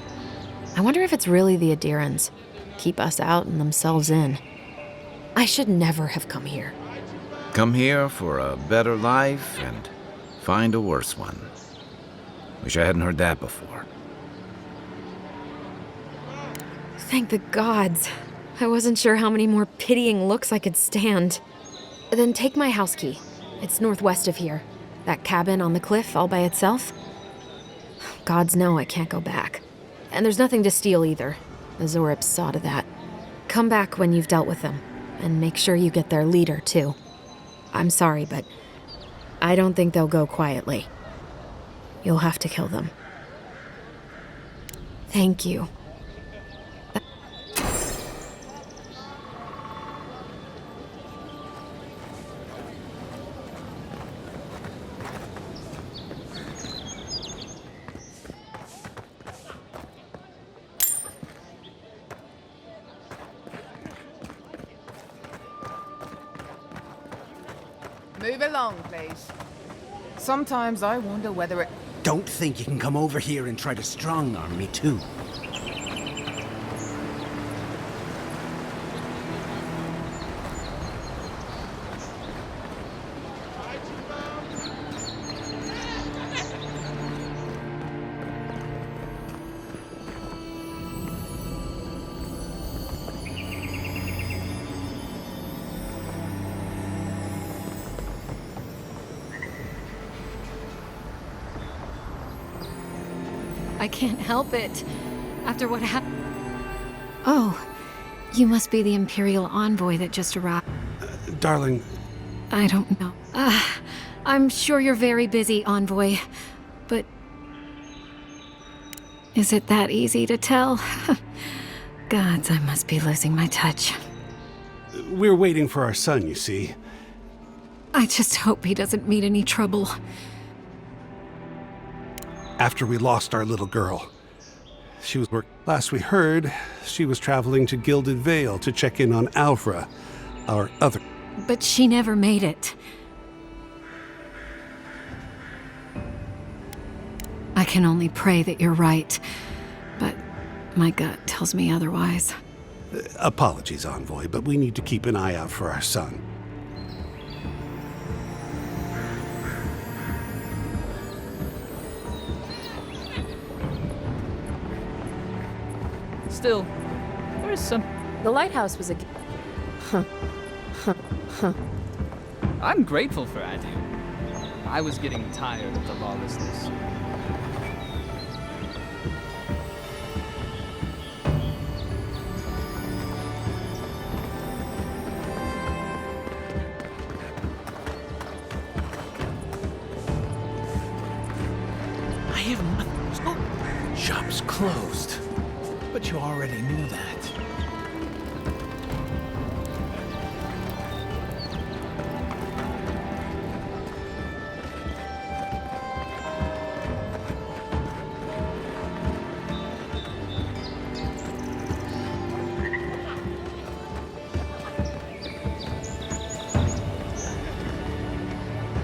I wonder if it's really the Aedirans. Keep us out and themselves in. I should never have come here. Come here for a better life and find a worse one. Wish I hadn't heard that before. Thank the gods. I wasn't sure how many more pitying looks I could stand. Then take my house key. It's northwest of here. That cabin on the cliff all by itself. Gods know I can't go back. And there's nothing to steal either. The Zorips saw to that. Come back when you've dealt with them. And make sure you get their leader, too. I'm sorry, but I don't think they'll go quietly. You'll have to kill them. Thank you. Move along, please. Sometimes I wonder whether it... Don't think you can come over here and try to strong-arm me, too. I can't help it. After what happened... Oh, you must be the Imperial envoy that just arrived. Darling... I don't know. I'm sure you're very busy, envoy. But... is it that easy to tell? Gods, I must be losing my touch. We're waiting for our son, you see. I just hope he doesn't meet any trouble. After we lost our little girl. She was last we heard, she was traveling to Gilded Vale to check in on Alfra, our other... But she never made it. I can only pray that you're right, but my gut tells me otherwise. Apologies, envoy, but we need to keep an eye out for our son. Still, there is some... The lighthouse was a... I'm grateful for Adu. I was getting tired of the lawlessness. I have nothing... Oh, shop's closed. But you already knew that.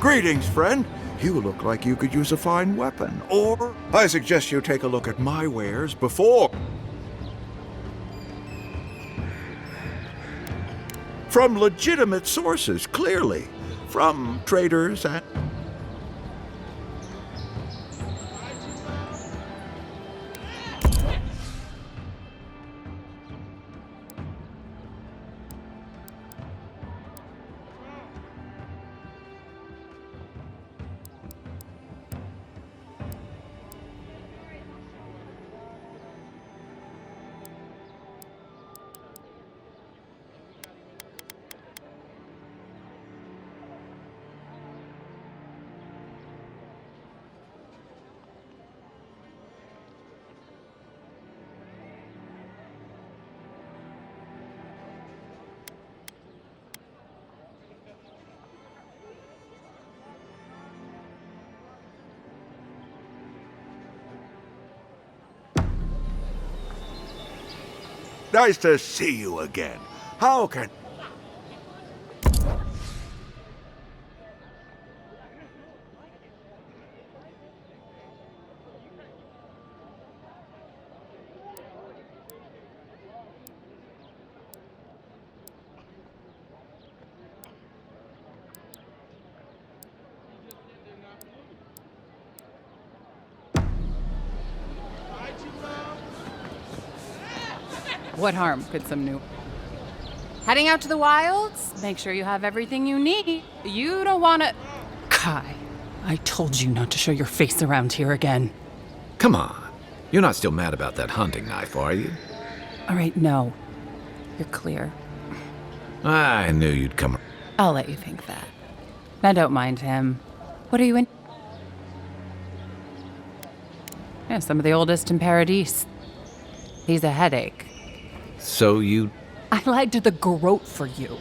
Greetings, friend. You look like you could use a fine weapon. Or I suggest you take a look at my wares before. From legitimate sources, clearly. From traders and... Nice to see you again. How can... What harm could some new... Heading out to the wilds? Make sure you have everything you need. You don't want to... Kai, I told you not to show your face around here again. Come on. You're not still mad about that hunting knife, are you? All right, no. You're clear. I knew you'd come. I'll let you think that. I don't mind him. What are you in? Yeah, some of the oldest in Paradise. He's a headache. So you... I lied to the Groat for you.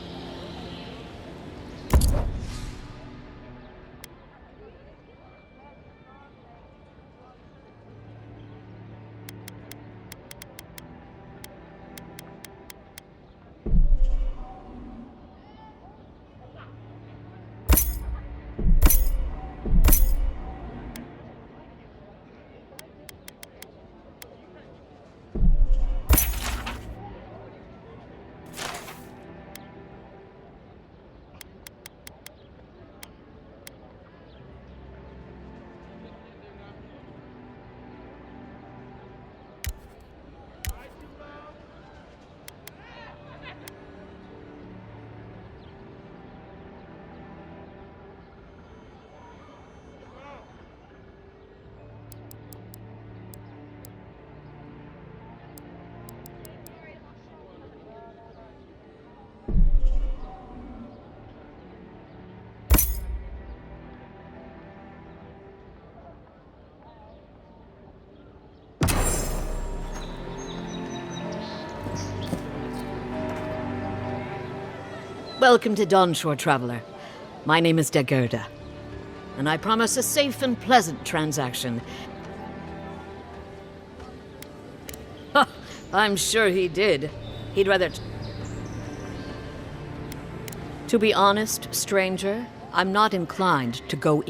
Welcome to Dawnshore, traveler. My name is Dagerda, and I promise a safe and pleasant transaction. Ha! I'm sure he did. He'd rather... To be honest, stranger, I'm not inclined to go...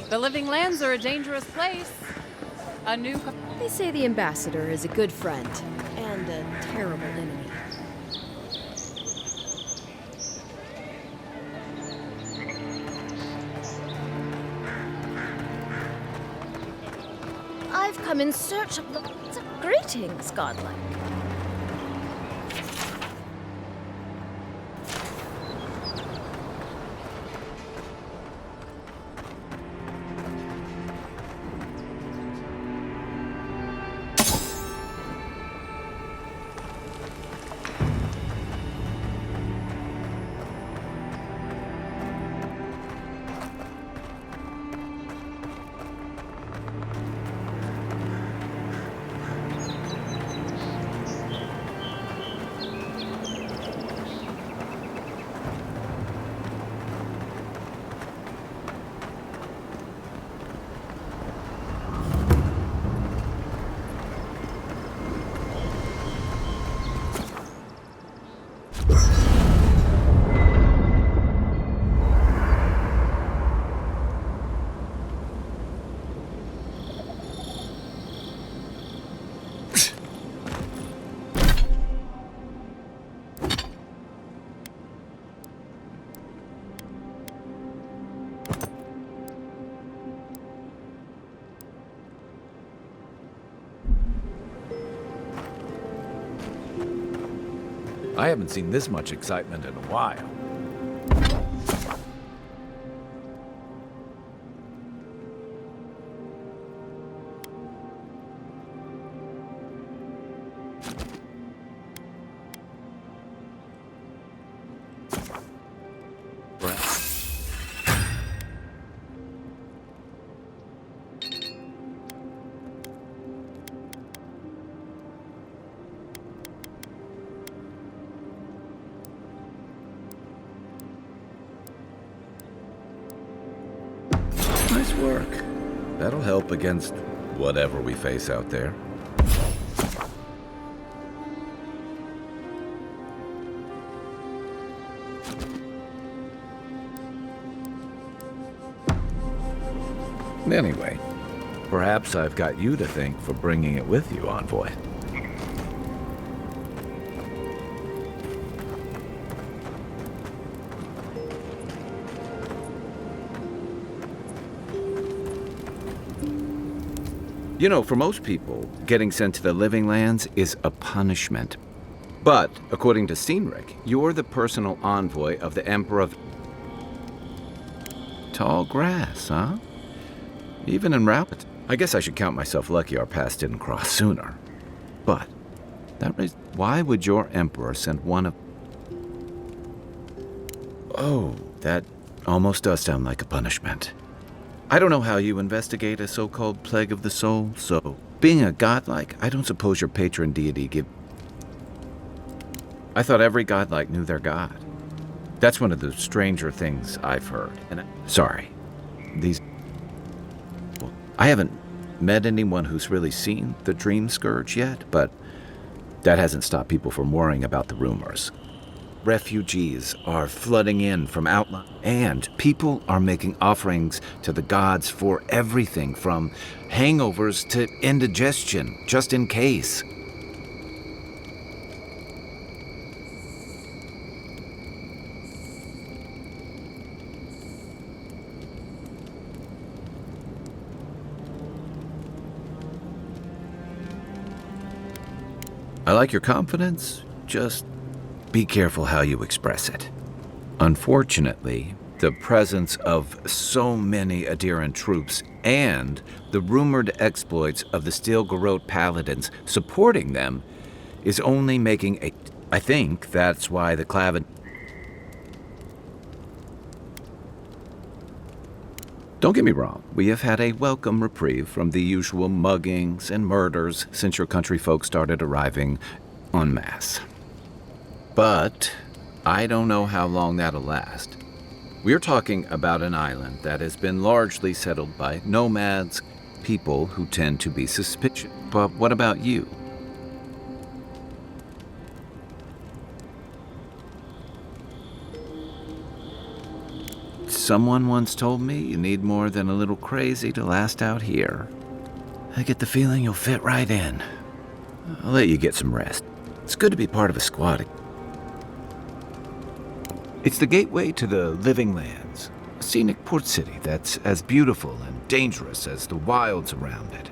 The Living Lands are a dangerous place. A new... They say the ambassador is a good friend and a terrible enemy. I've come in search of the greetings, godlike. I haven't seen this much excitement in a while. Nice work. That'll help against whatever we face out there. Anyway, perhaps I've got you to thank for bringing it with you, Envoy. You know, for most people, getting sent to the Living Lands is a punishment. But, according to Cynric, you're the personal envoy of the Emperor of... Tall grass, huh? Even in Rapid. I guess I should count myself lucky our paths didn't cross sooner. But, why would your Emperor send one of... Oh, that almost does sound like a punishment. I don't know how you investigate a so-called plague of the soul, so being a godlike, I don't suppose your patron deity give... I thought every godlike knew their god. That's one of the stranger things I've heard. And sorry, I haven't met anyone who's really seen the Dream Scourge yet, but that hasn't stopped people from worrying about the rumors. Refugees are flooding in from outland, and people are making offerings to the gods for everything from hangovers to indigestion, just in case. I like your confidence, just be careful how you express it. Unfortunately, the presence of so many Aedirn troops and the rumored exploits of the Steel Garrote paladins supporting them is only making a... I think that's why the Clavin... Don't get me wrong, we have had a welcome reprieve from the usual muggings and murders since your country folk started arriving en masse. But I don't know how long that'll last. We're talking about an island that has been largely settled by nomads, people who tend to be suspicious. But what about you? Someone once told me you need more than a little crazy to last out here. I get the feeling you'll fit right in. I'll let you get some rest. It's good to be part of a squad. It's the gateway to the Living Lands, a scenic port city that's as beautiful and dangerous as the wilds around it.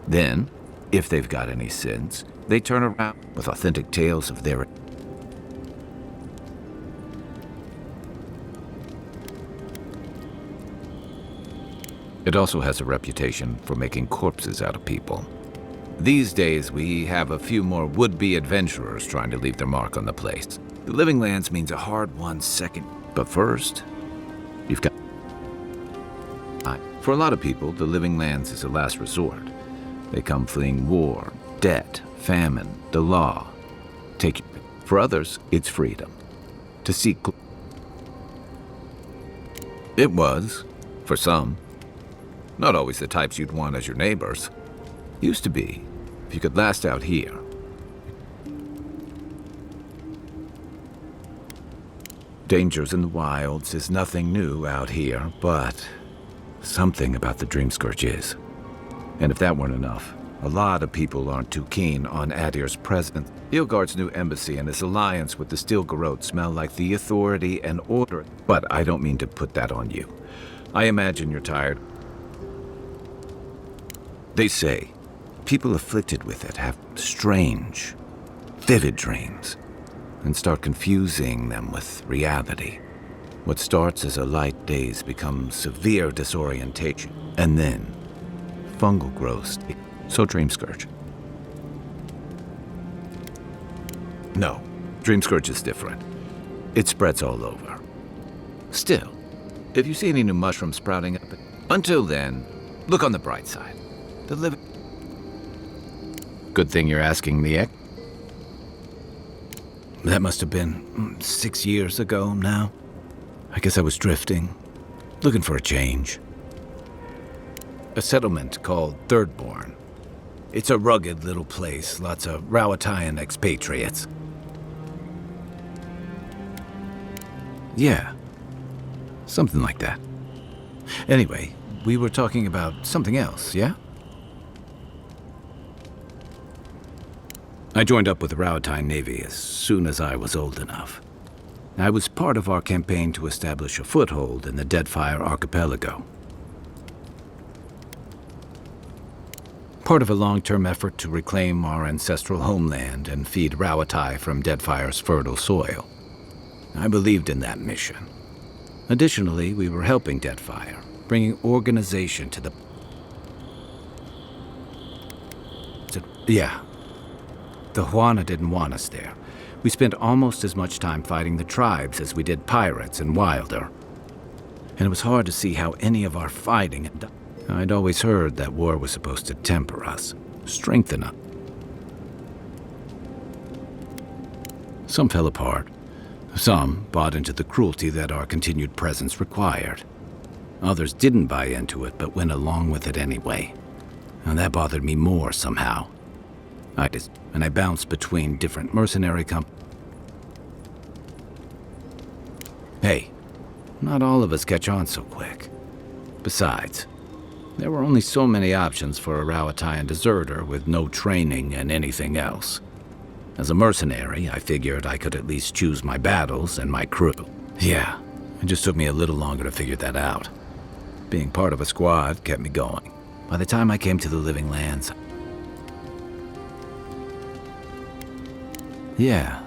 Then, if they've got any sense, they turn around with authentic tales of their... It also has a reputation for making corpses out of people. These days, we have a few more would-be adventurers trying to leave their mark on the place. The Living Lands means a hard-won second. But first, you've got... For a lot of people, the Living Lands is a last resort. They come fleeing war, debt, famine, the law. Take your pick. For others, it's freedom. To seek... It was, for some. Not always the types you'd want as your neighbors. Used to be, if you could last out here. Dangers in the wilds is nothing new out here, but something about the Dream Scourge is. And if that weren't enough, a lot of people aren't too keen on Aedir's presence. Ilgard's new embassy and his alliance with the Steel Garrote smell like the authority and order. But I don't mean to put that on you. I imagine you're tired. They say people afflicted with it have strange, vivid dreams and start confusing them with reality. What starts as a light daze becomes severe disorientation, and then fungal growth. So Dream Scourge. No, Dream Scourge is different. It spreads all over. Still, if you see any new mushrooms sprouting up, until then, look on the bright side. The living... Good thing you're asking me, Ek. That must have been 6 years ago now. I guess I was drifting, looking for a change. A settlement called Thirdborn. It's a rugged little place, lots of Rowatayan expatriates. Yeah, something like that. Anyway, we were talking about something else, yeah? I joined up with the Rowatayan Navy as soon as I was old enough. I was part of our campaign to establish a foothold in the Deadfire Archipelago. Part of a long-term effort to reclaim our ancestral homeland and feed Rowatai from Deadfire's fertile soil. I believed in that mission. Additionally, we were helping Deadfire, bringing organization to the... Yeah. The Huana didn't want us there. We spent almost as much time fighting the tribes as we did pirates and Wilder. And it was hard to see how any of our fighting had done. I'd always heard that war was supposed to temper us, strengthen us. Some fell apart. Some bought into the cruelty that our continued presence required. Others didn't buy into it, but went along with it anyway. And that bothered me more somehow. I bounced between different mercenary companies. Hey, not all of us catch on so quick. Besides, there were only so many options for a Rowatayan deserter with no training and anything else. As a mercenary, I figured I could at least choose my battles and my crew. Yeah, it just took me a little longer to figure that out. Being part of a squad kept me going. By the time I came to the Living Lands... Yeah.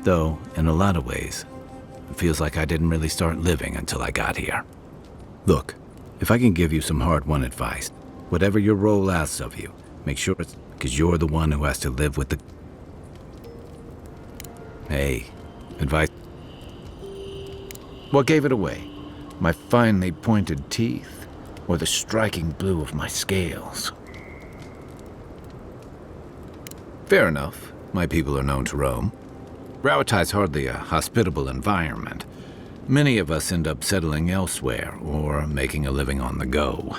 Though, in a lot of ways, it feels like I didn't really start living until I got here. Look, if I can give you some hard-won advice, whatever your role asks of you, make sure it's because you're the one who has to live with the... Hey, advice... What gave it away? My finely pointed teeth, or the striking blue of my scales? Fair enough. My people are known to roam. Rowatai's hardly a hospitable environment. Many of us end up settling elsewhere, or making a living on the go.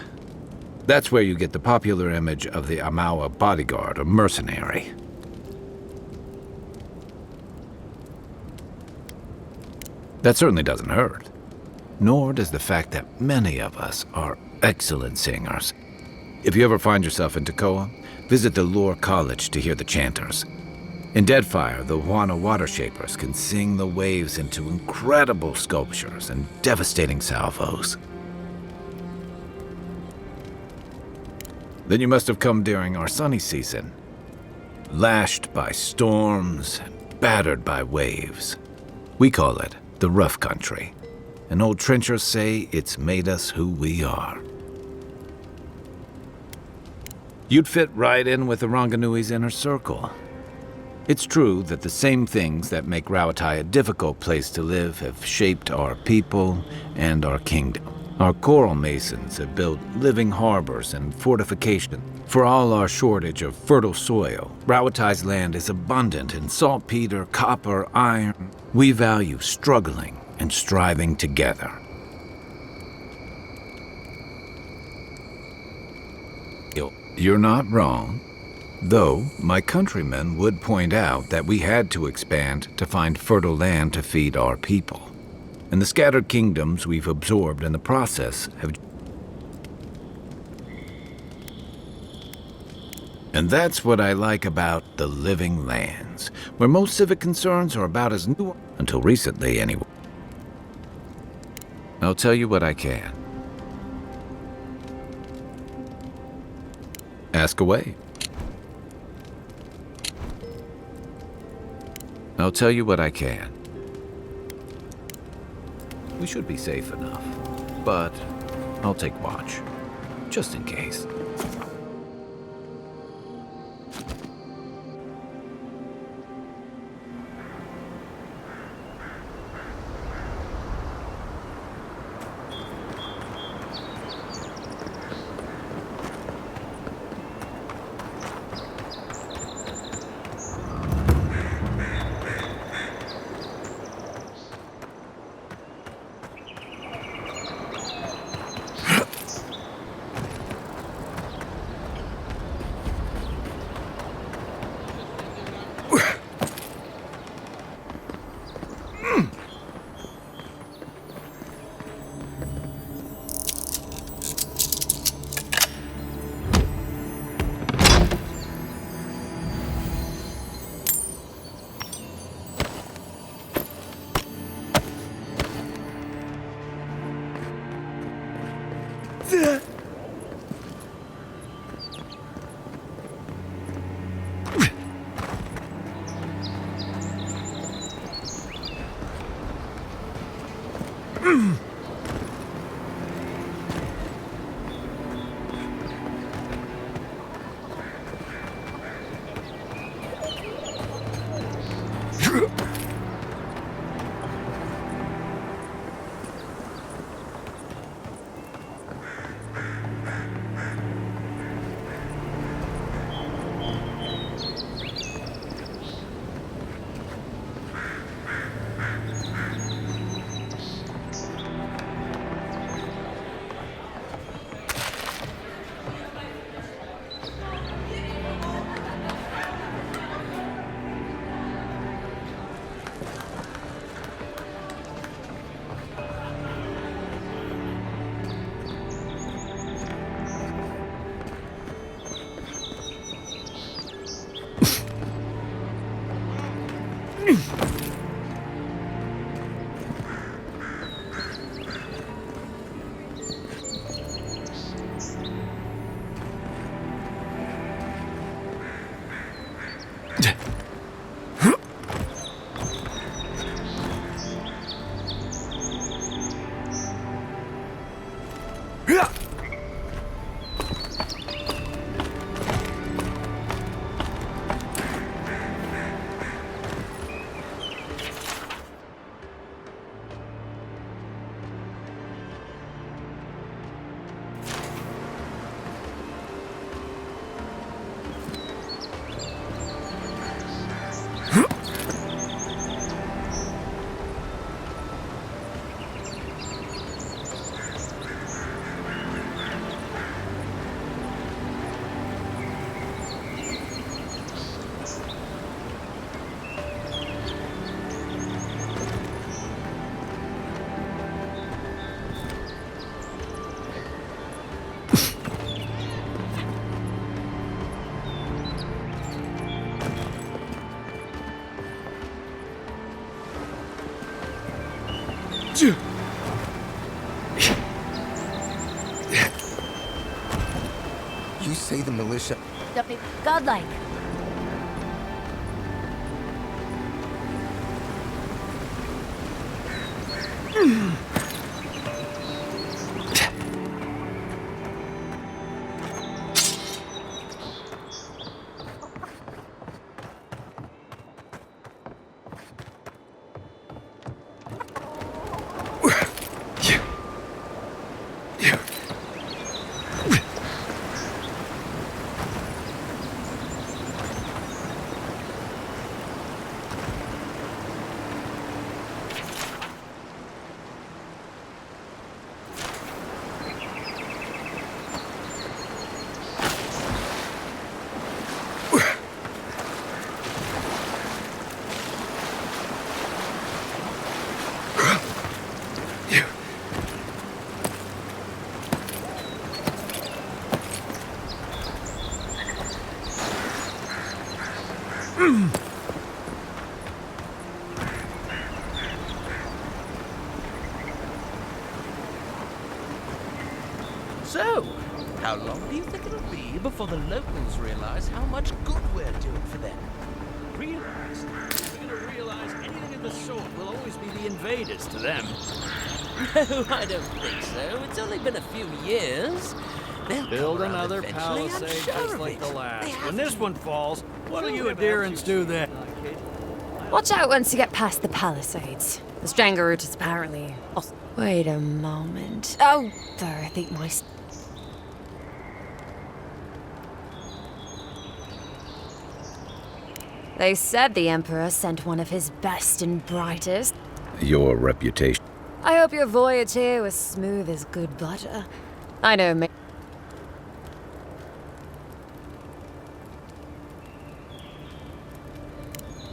That's where you get the popular image of the Amawa bodyguard or mercenary. That certainly doesn't hurt. nor does the fact that many of us are excellent singers. If you ever find yourself in Tekoa, visit the Lore College to hear the chanters. In Deadfire, the Wana water shapers can sing the waves into incredible sculptures and devastating salvos. Then you must have come during our sunny season, lashed by storms and battered by waves. We call it the rough country, and old trenchers say it's made us who we are. You'd fit right in with the Ranganui's inner circle. It's true that the same things that make Rauatai a difficult place to live have shaped our people and our kingdom. Our coral masons have built living harbors and fortifications. For all our shortage of fertile soil, Rauatai's land is abundant in saltpeter, copper, iron. We value struggling and striving together. You're not wrong. Though, my countrymen would point out that we had to expand to find fertile land to feed our people. And the scattered kingdoms we've absorbed in the process have... And that's what I like about the Living Lands, where most civic concerns are about as new... Until recently, anyway. I'll tell you what I can. Ask away. I'll tell you what I can. We should be safe enough, but I'll take watch, just in case. say the militia... Godlike. So, how long do you think it'll be before the locals realize how much good we're doing for them? Realize? They're gonna realize anything of the sort will always be the invaders to them. No, I don't think so. It's only been a few years. They'll build another palisade just like the last. When this one falls, what'll you adherents do then? Watch out once you get past the palisades. The Stranger route is apparently... Oh, wait a moment. Oh, there, I think my... They said the Emperor sent one of his best and brightest. Your reputation. I hope your voyage here was smooth as good butter. I know, ma-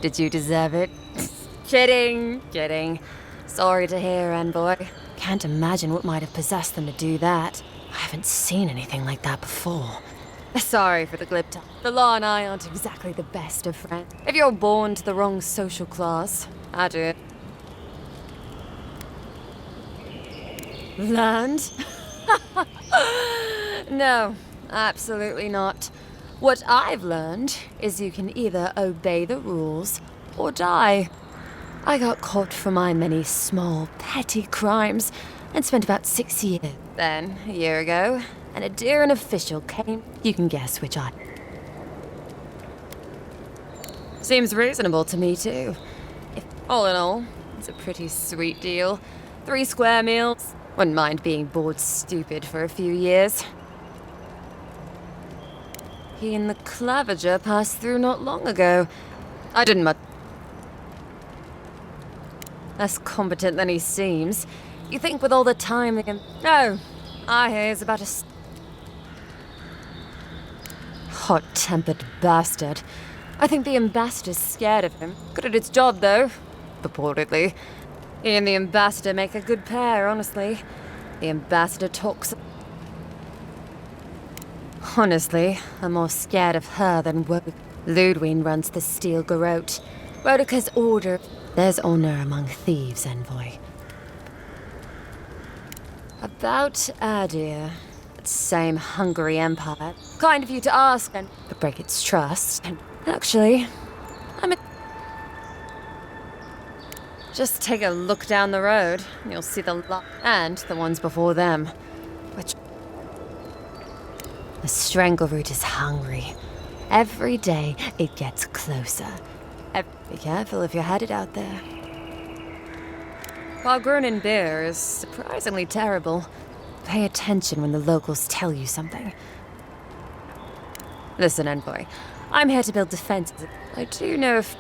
Did you deserve it? Kidding, kidding. Sorry to hear, Envoy. Can't imagine what might have possessed them to do that. I haven't seen anything like that before. Sorry for the glib talk. The law and I aren't exactly the best of friends. If you're born to the wrong social class, I do it. Land? No, absolutely not. What I've learned is you can either obey the rules or die. I got caught for my many small, petty crimes and spent about 6 years. Then, a year ago, an Aedirn official came. You can guess which I... Seems reasonable to me, too. All in all, it's a pretty sweet deal. 3 square meals. Wouldn't mind being bored stupid for a few years. He and the Clavager passed through not long ago. I didn't much... Less competent than he seems. You think with all the time they can... No, I hear he's about a... Hot-tempered bastard. I think the ambassador's scared of him. Good at its job, though. Purportedly. He and the ambassador make a good pair, honestly. The ambassador talks... Honestly, I'm more scared of her than Wodica. Ludwig runs the Steel Garrote. Wodica's order. There's honor among thieves, Envoy. About Adir. That same hungry empire. Kind of you to ask and break its trust. And actually, just take a look down the road, and you'll see the lot and the ones before them. Which... The Strangle route is hungry. Every day, it gets closer. Be careful if you're headed out there. While Grunin beer is surprisingly terrible, pay attention when the locals tell you something. Listen, Envoy, I'm here to build defenses. I do know if...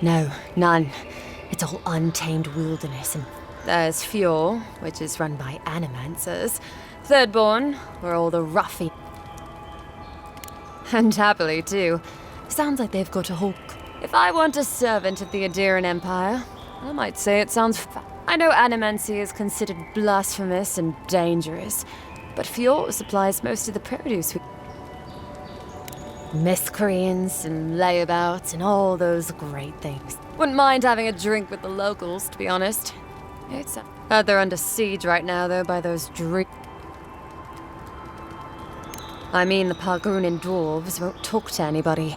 No, none. It's all untamed wilderness, and there's Fjord, which is run by animancers. Thirdborn, where all the ruffians... And happily, too. Sounds like they've got a whole... If I want a servant of the Aedirn Empire, I might say it sounds... I know animancy is considered blasphemous and dangerous, but Fjord supplies most of the produce we... Miscreants and layabouts and all those great things. Wouldn't mind having a drink with the locals, to be honest. It's... Heard they're under siege right now, though, by those I mean, the Pargunan dwarves won't talk to anybody.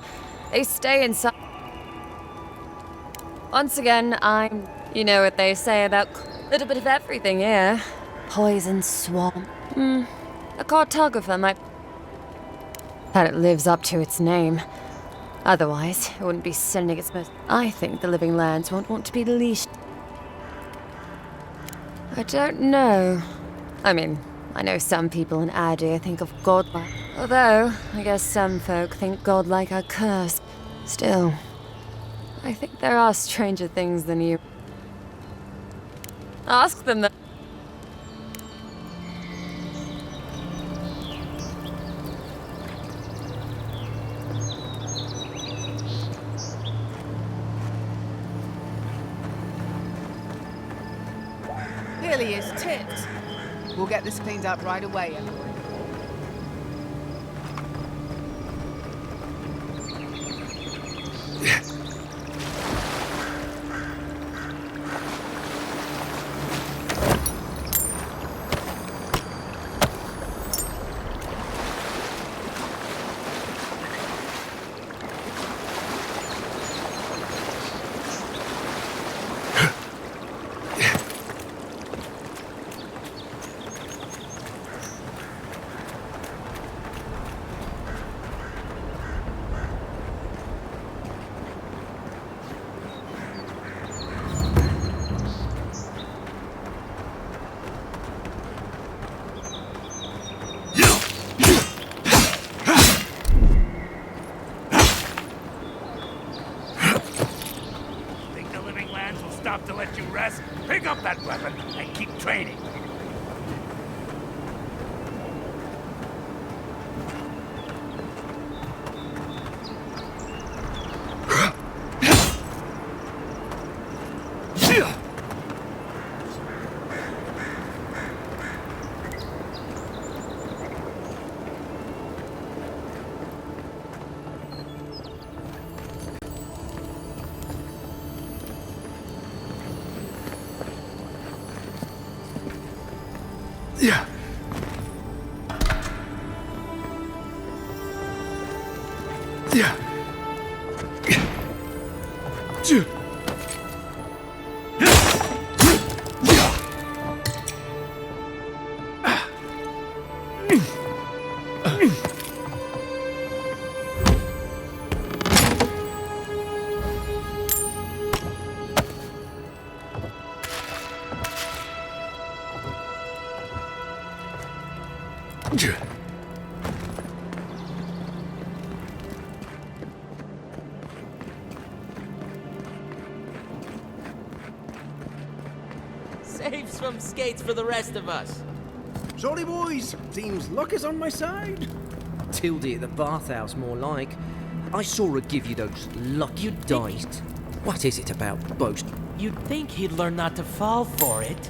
They stay inside. Once again, you know what they say about a little bit of everything here. Poison swamp. A cartographer might... that it lives up to its name. Otherwise, it wouldn't be sending its most... I think the living lands won't want to be leashed. I don't know. I mean, I know some people in Adir think of godlike. Although, I guess some folk think godlike are cursed. Still, I think there are stranger things than you. Ask them that. Clearly is tipped. We'll get this cleaned up right away, everyone. To let you rest, pick up that weapon and keep training. Yeah. Yeah. Saves from skates for the rest of us. Sorry, boys. Seems luck is on my side. Tildy at the bathhouse, more like. I saw her give you those lucky dice. What is it about boast? You'd think he'd learn not to fall for it.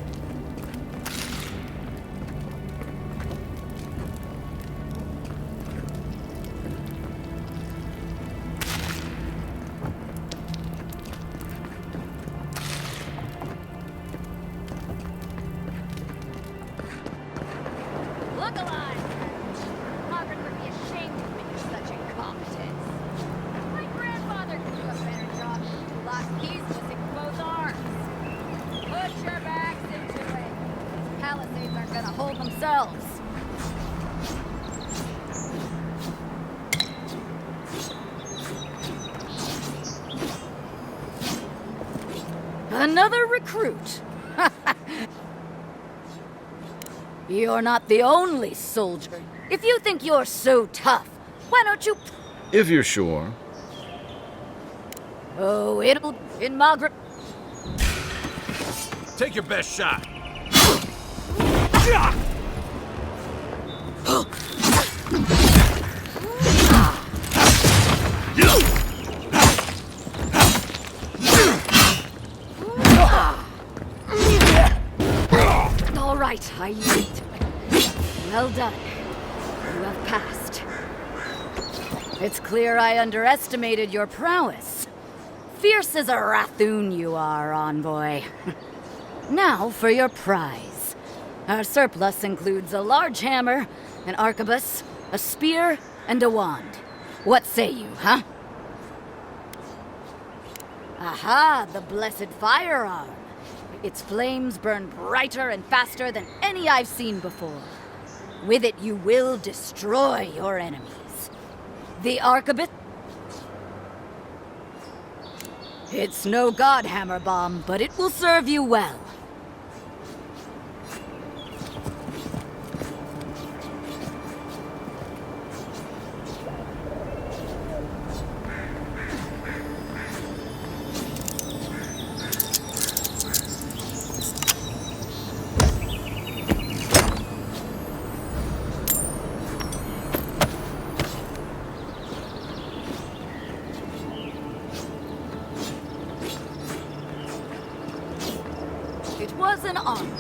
Another recruit. You're not the only soldier. If you think you're so tough, why don't you... If you're sure. Oh, it'll... in Margaret... Take your best shot. All right, I yield. Well done. You have passed. It's clear I underestimated your prowess. Fierce as a Rathoon you are, envoy. Now for your prize. Our surplus includes a large hammer, an arquebus, a spear, and a wand. What say you, huh? Aha, the blessed firearm. Its flames burn brighter and faster than any I've seen before. With it, you will destroy your enemies. The arquebus... It's no godhammer bomb, but it will serve you well. It was an honor.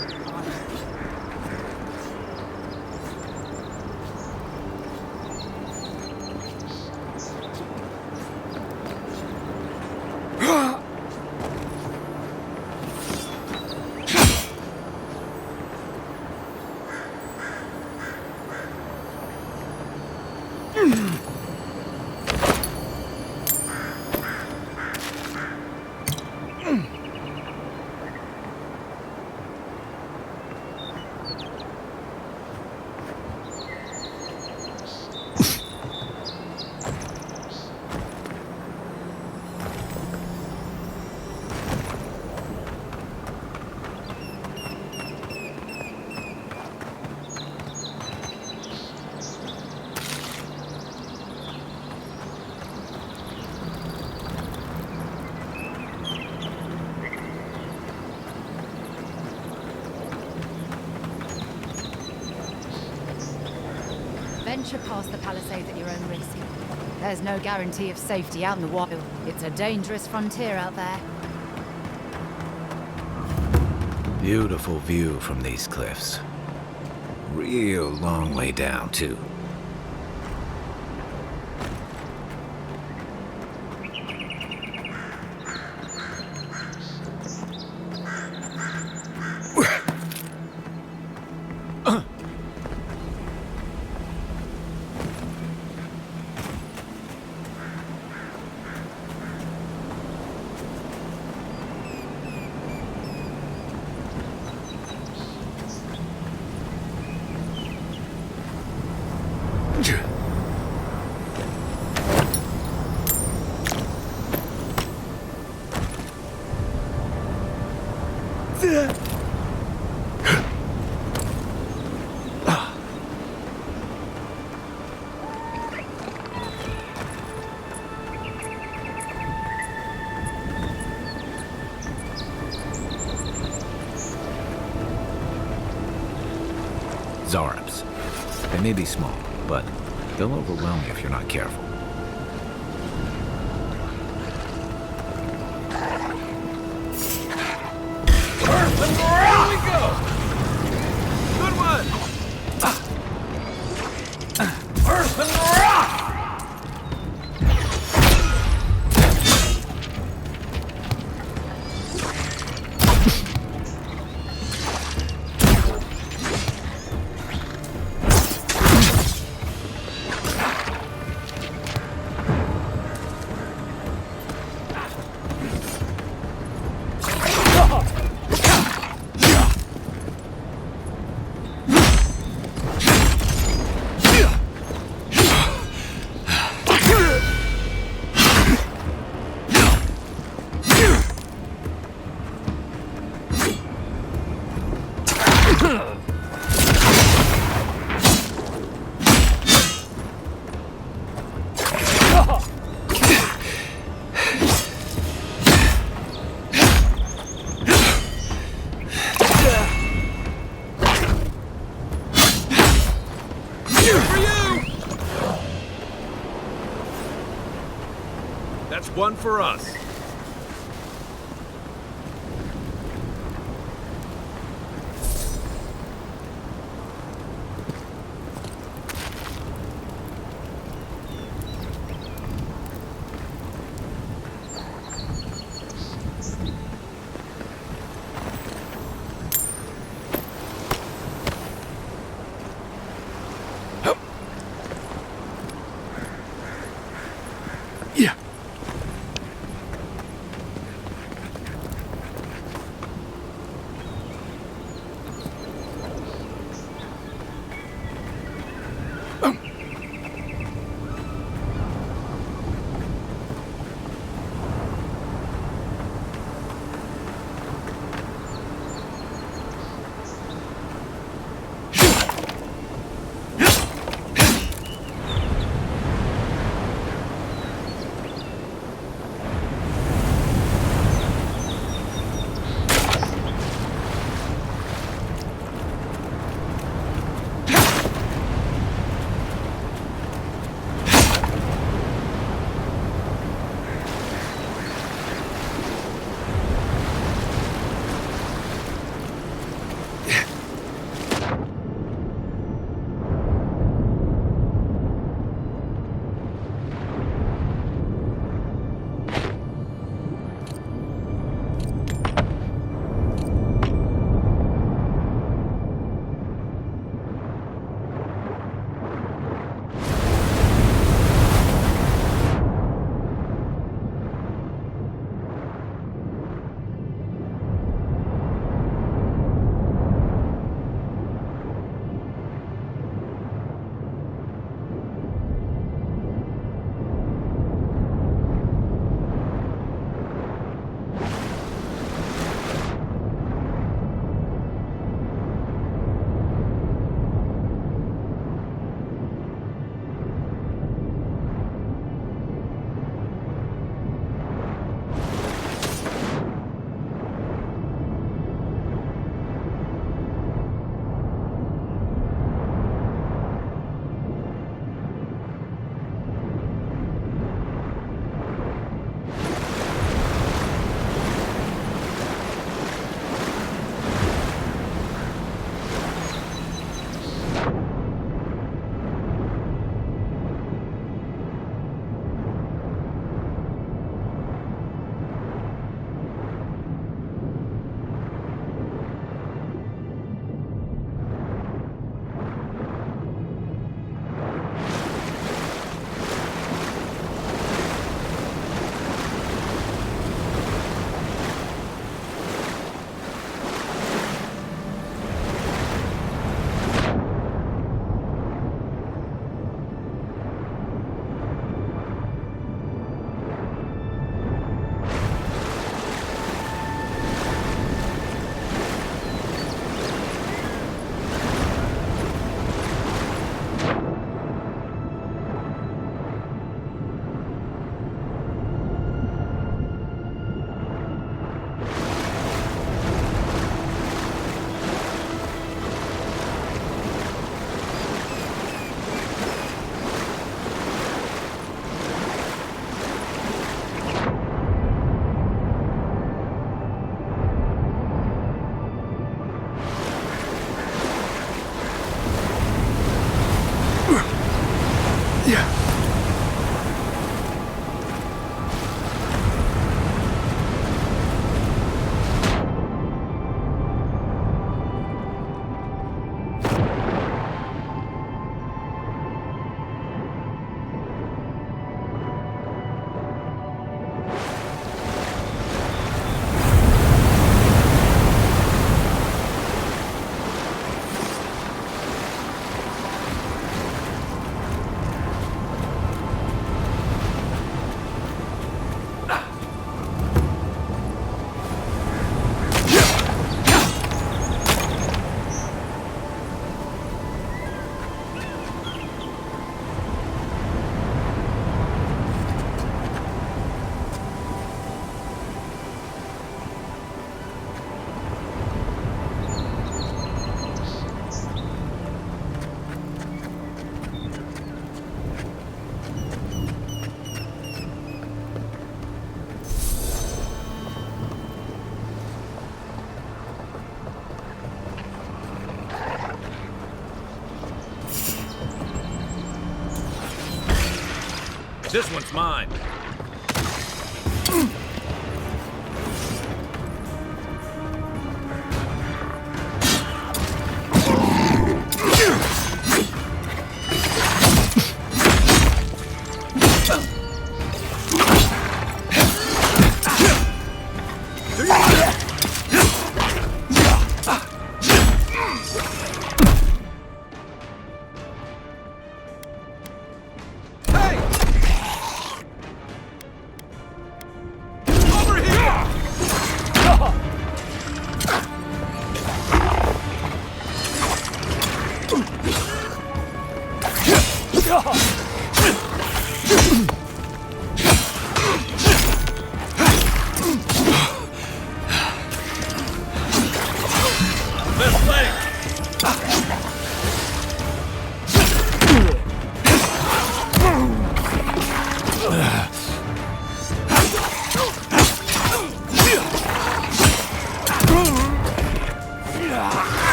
Venture past the palisades at your own risk. There's no guarantee of safety out in the wild. It's a dangerous frontier out there. Beautiful view from these cliffs. Real long way down, too. Zarps. They may be small, but they'll overwhelm you if you're not careful. Here we go! Good one! Earth and rock! That's one for us. This one's mine.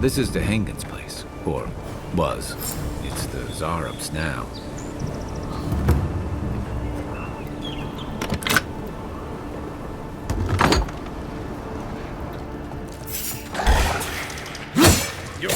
This is the Hangen's place, or was. It's the Zarab's now. You're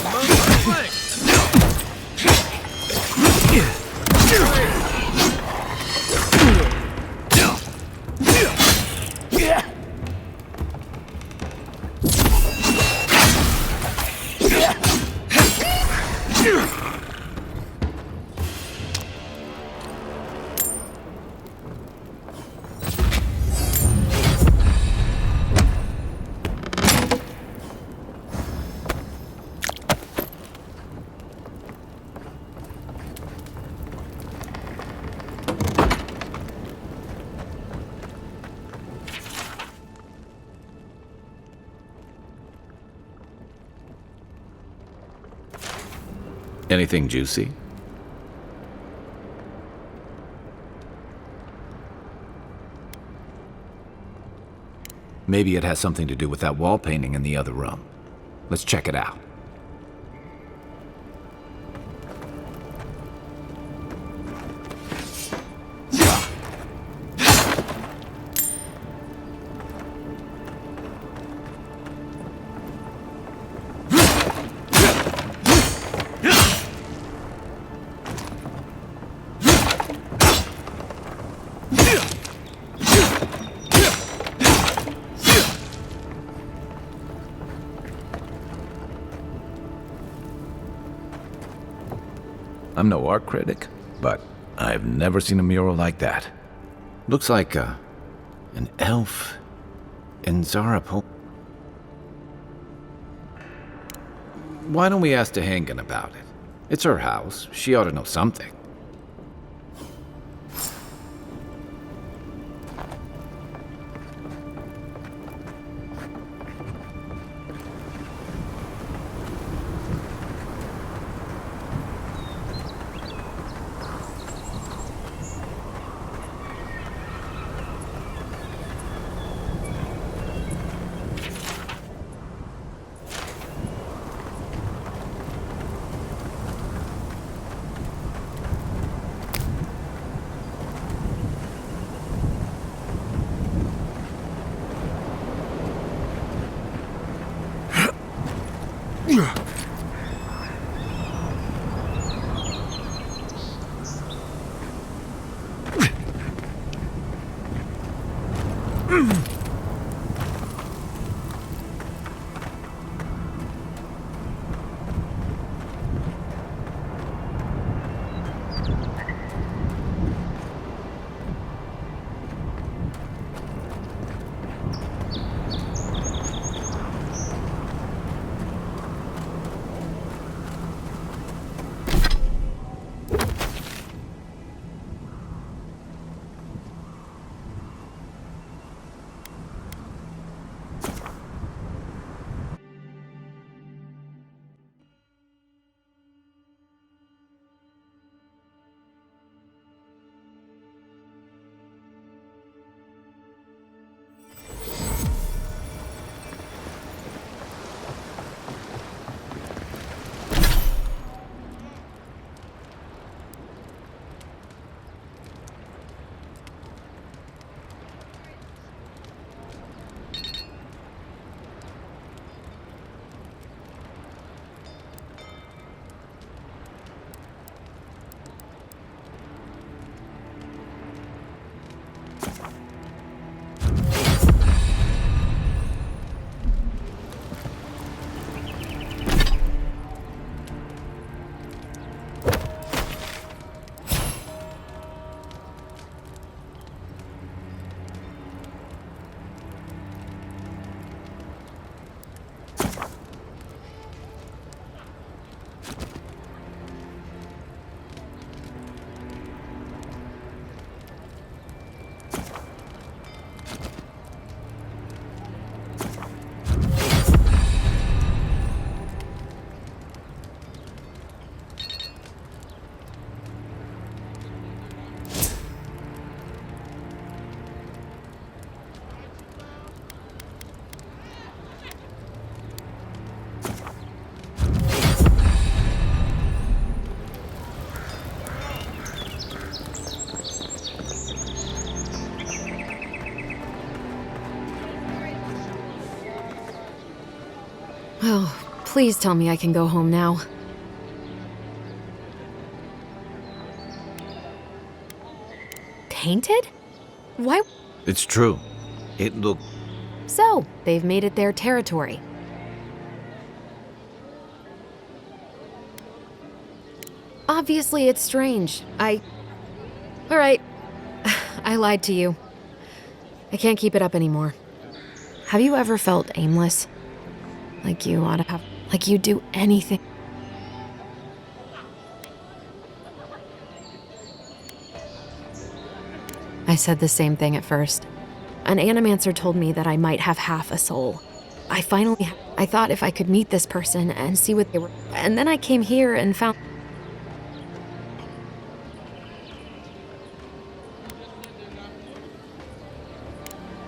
Anything juicy? Maybe it has something to do with that wall painting in the other room. Let's check it out. I'm no art critic, but I've never seen a mural like that. Looks like an elf in Zarapol. Why don't we ask Tehangan about it? It's her house. She ought to know something. Oh, please tell me I can go home now. Tainted? Why? It's true. It looked... So, they've made it their territory. Obviously, it's strange. Alright. I lied to you. I can't keep it up anymore. Have you ever felt aimless? Like you ought to have... Like you'd do anything. I said the same thing at first. An animancer told me that I might have half a soul. I thought if I could meet this person and see what they were... And then I came here and found...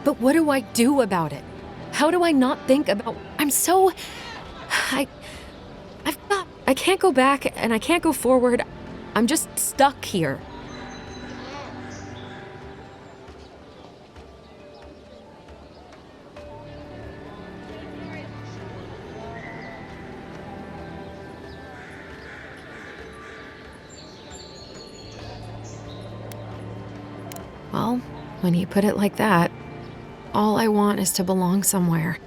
But what do I do about it? How do I not think about... I'm so... I can't go back and I can't go forward. I'm just stuck here. Well, when you put it like that, all I want is to belong somewhere.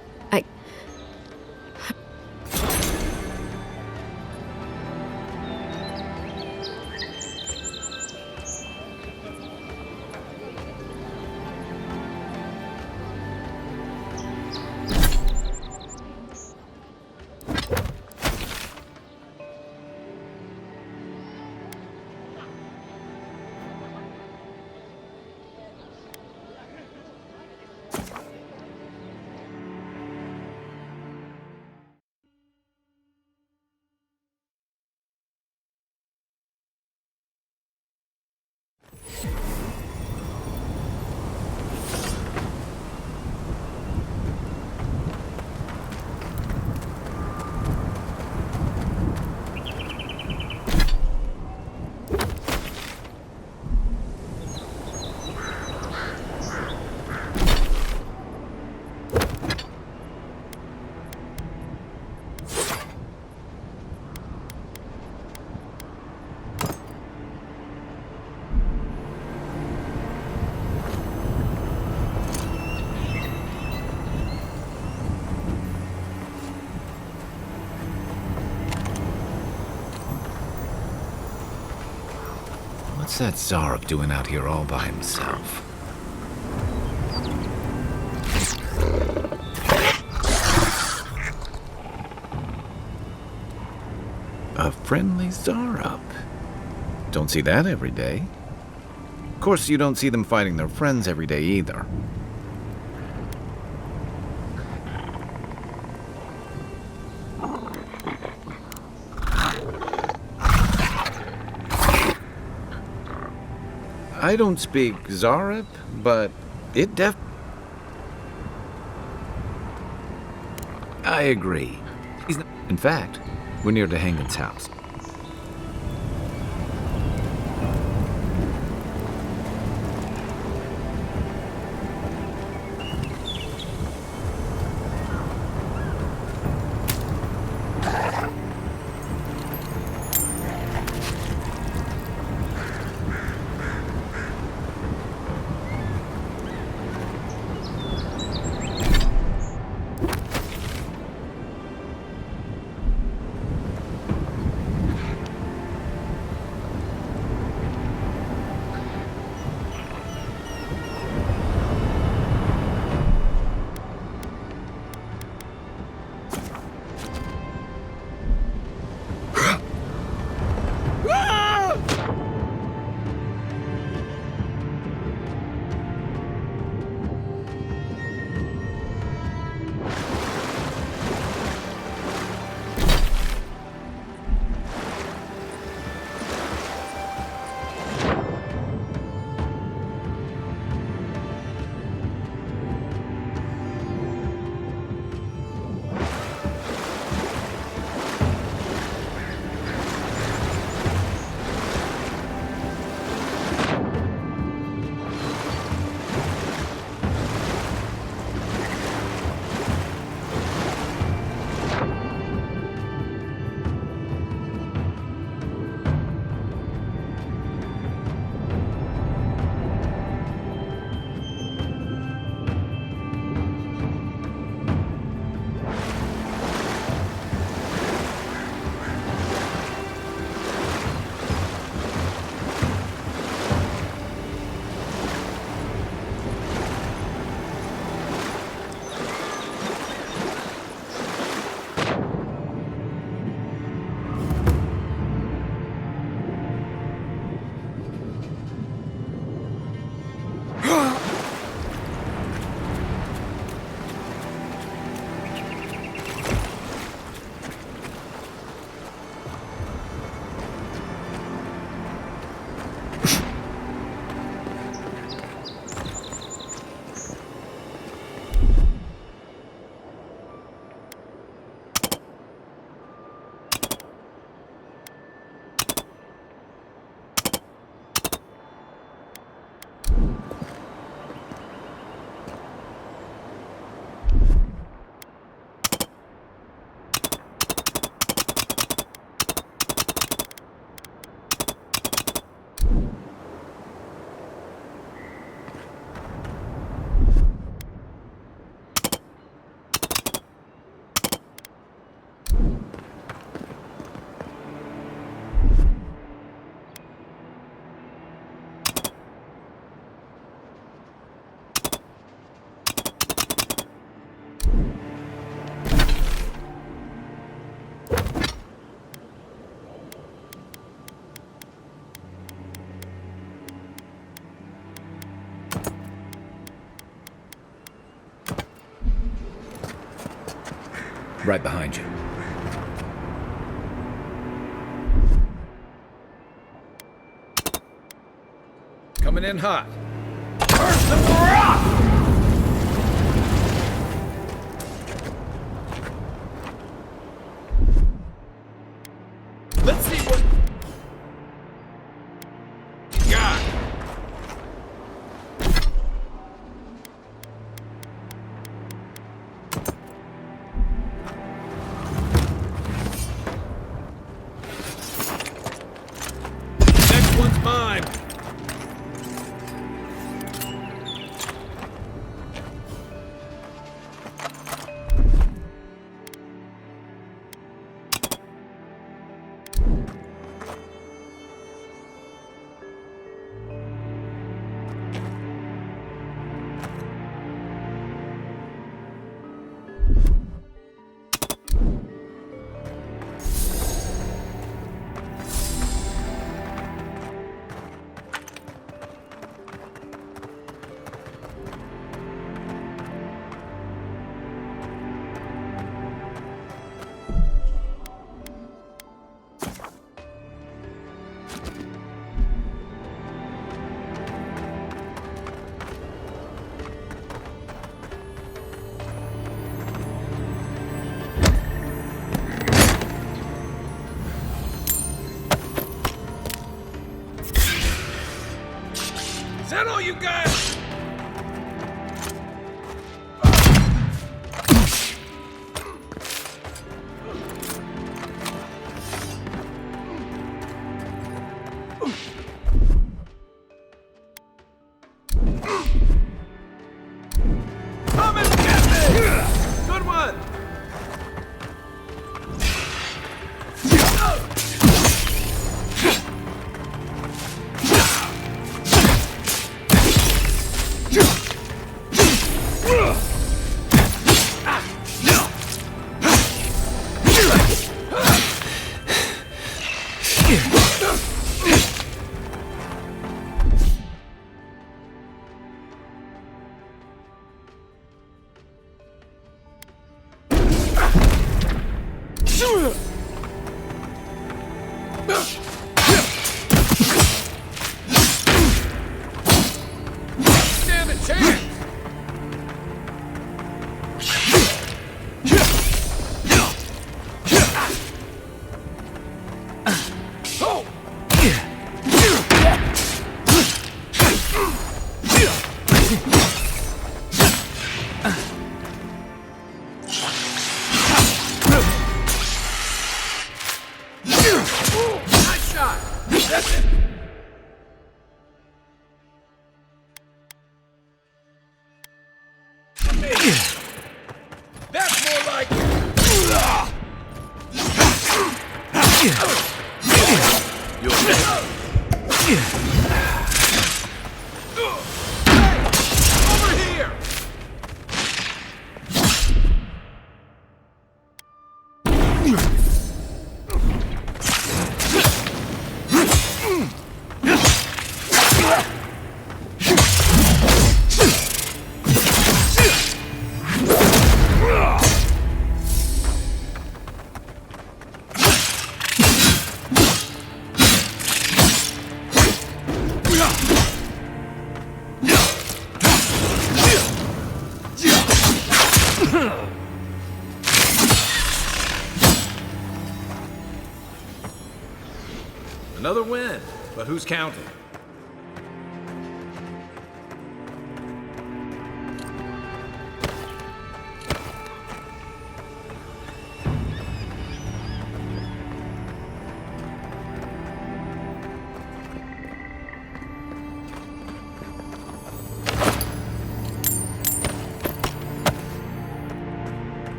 What's that Zarb doing out here all by himself? A friendly Zarb. Don't see that every day. Of course, you don't see them fighting their friends every day either. I don't speak Zarb, but it I agree. In fact, we're near to Hangen's house. Right behind you. Coming in hot. Burst the rock! Let's see what you got. Next one's mine. Is that all you got? Come and get me! Good one! Stand a chance! Oh! Nice shot! That's it! That's more like it! Over here! Another win, but who's counting?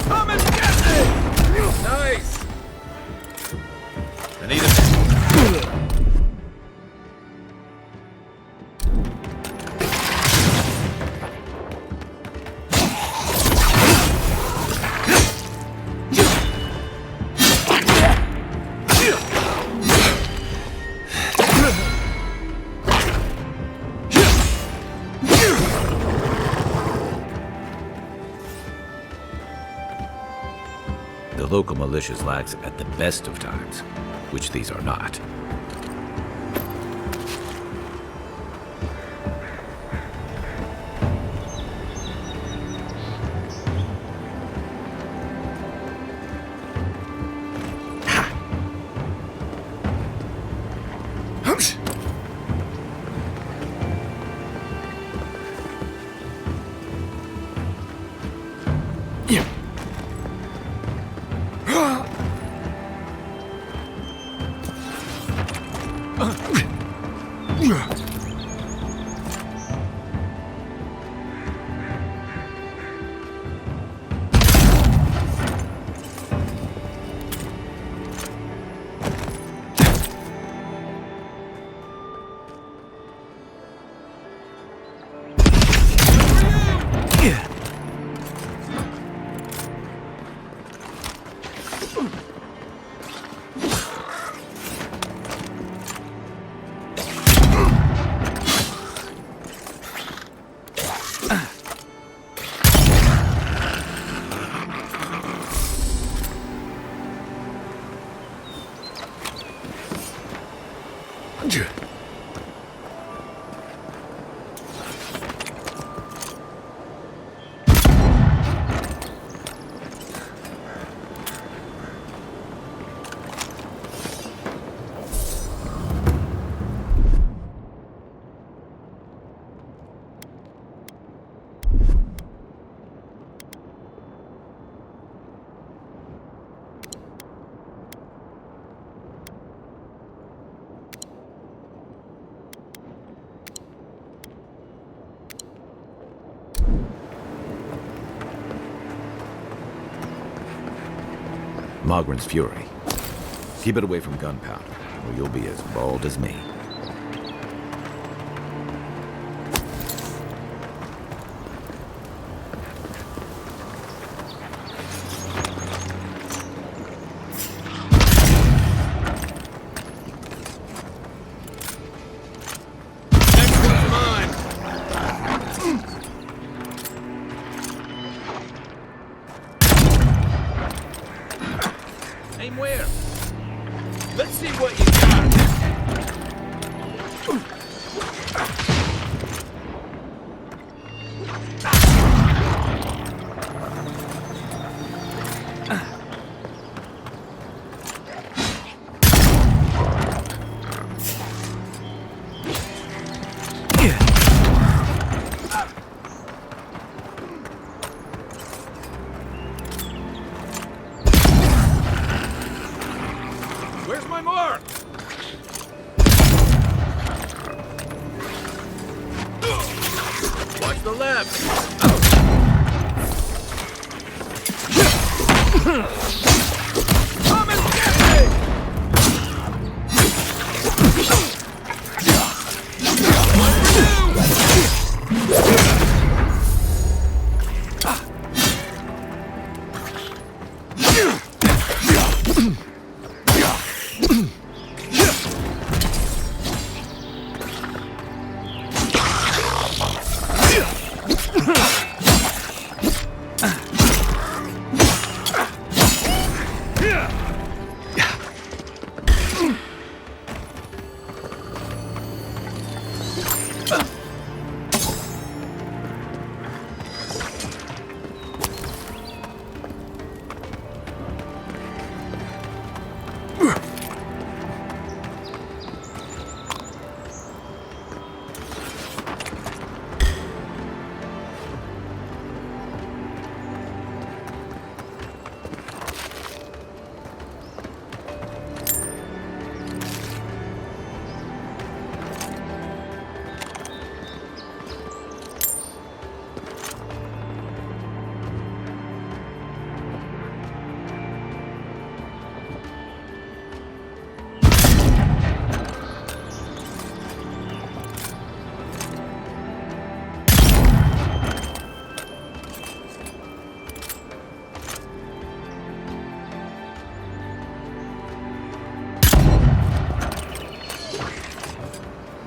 Come and get me! Nice! The local militia's lax at the best of times, which these are not. Mogren's fury. Keep it away from gunpowder, or you'll be as bald as me. Aim where? Let's see what you got. Where's my mark? Watch the left. Come and get me!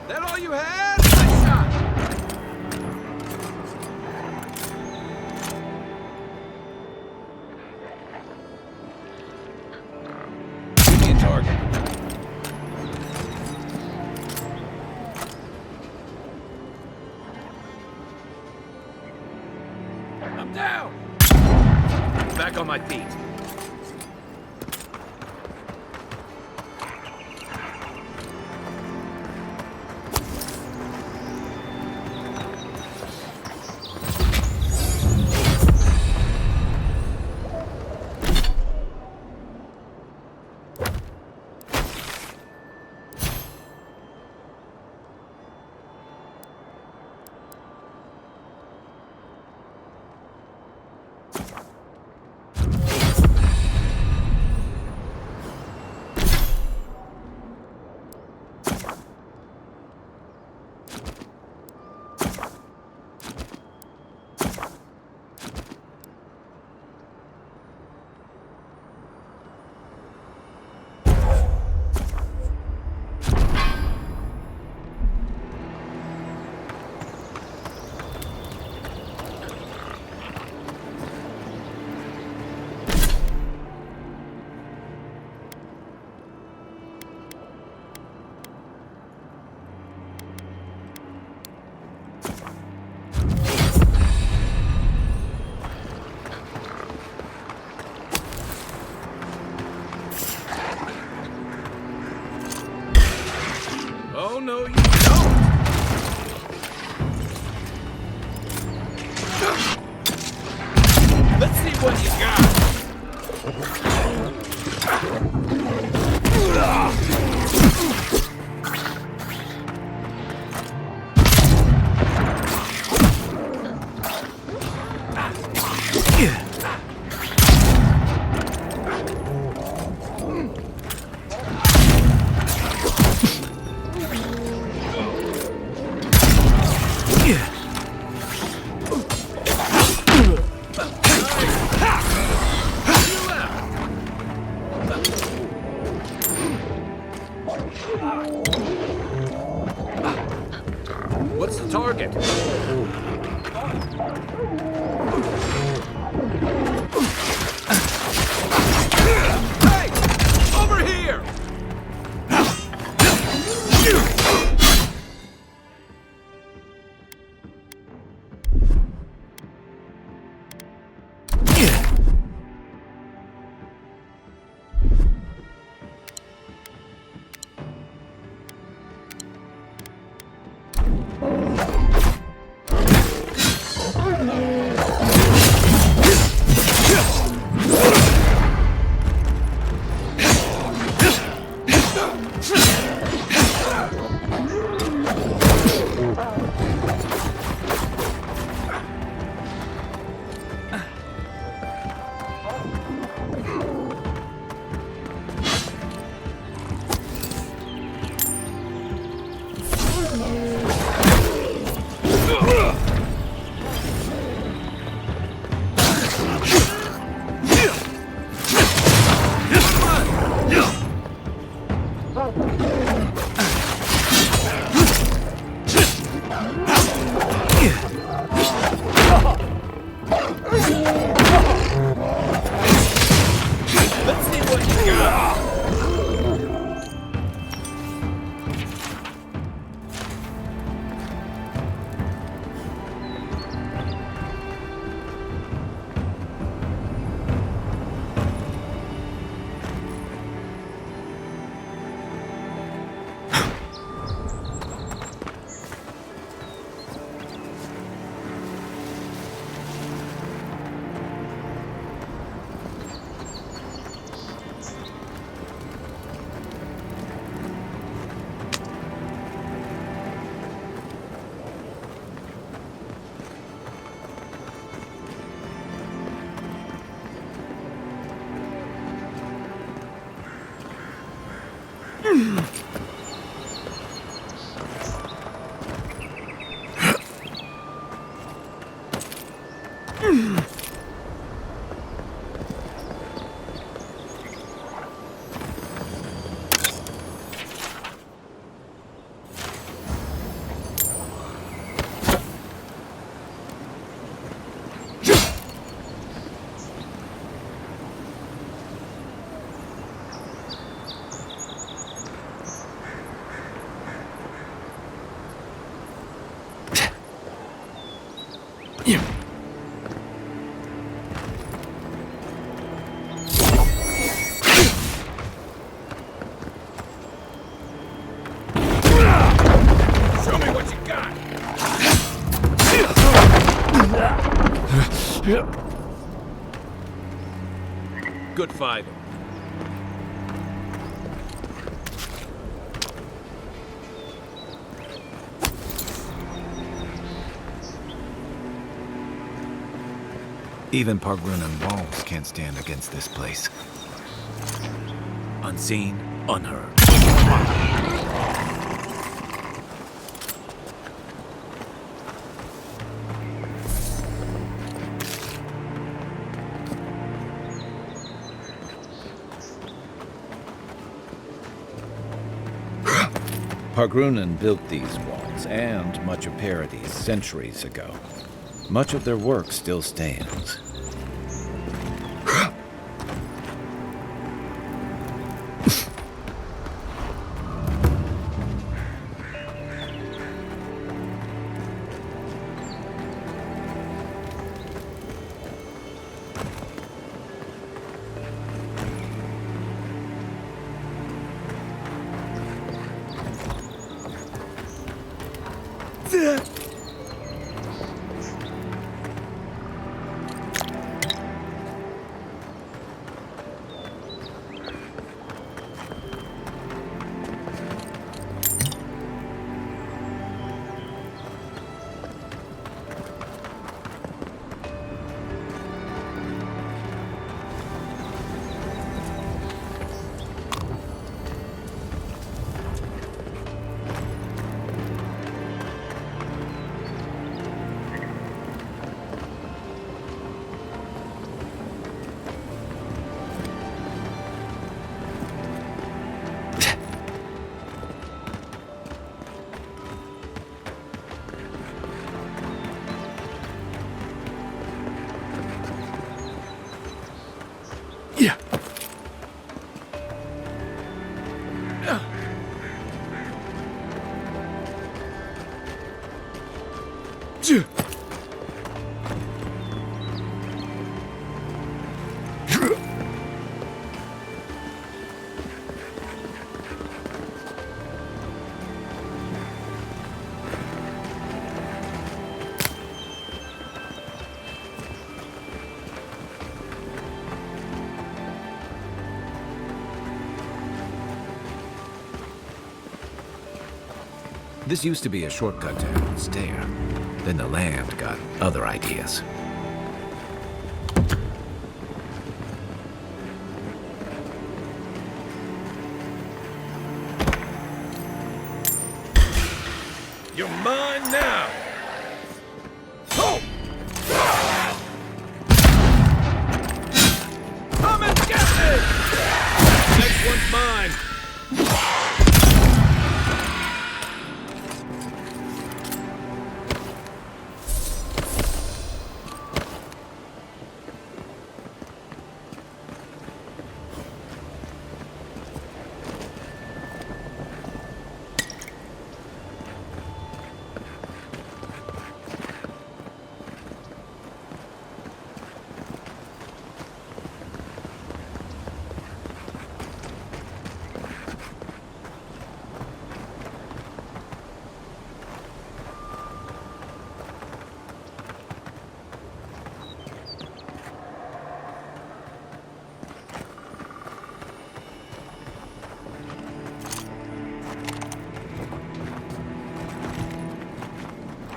That all you had? Nice shot. Give me a target. I'm down. Back on my feet. no, you don't! Let's see what you got! What's the target? Hey! Over here! Good fighting. Even Pargrunan walls can't stand against this place. Unseen, unheard. Pargrunan built these walls and much of Paradis centuries ago. Much of their work still stands. This used to be a shortcut to Heaven's Stair. Then the land got other ideas. You're mine now! Oh! Come and get me! Next one's mine!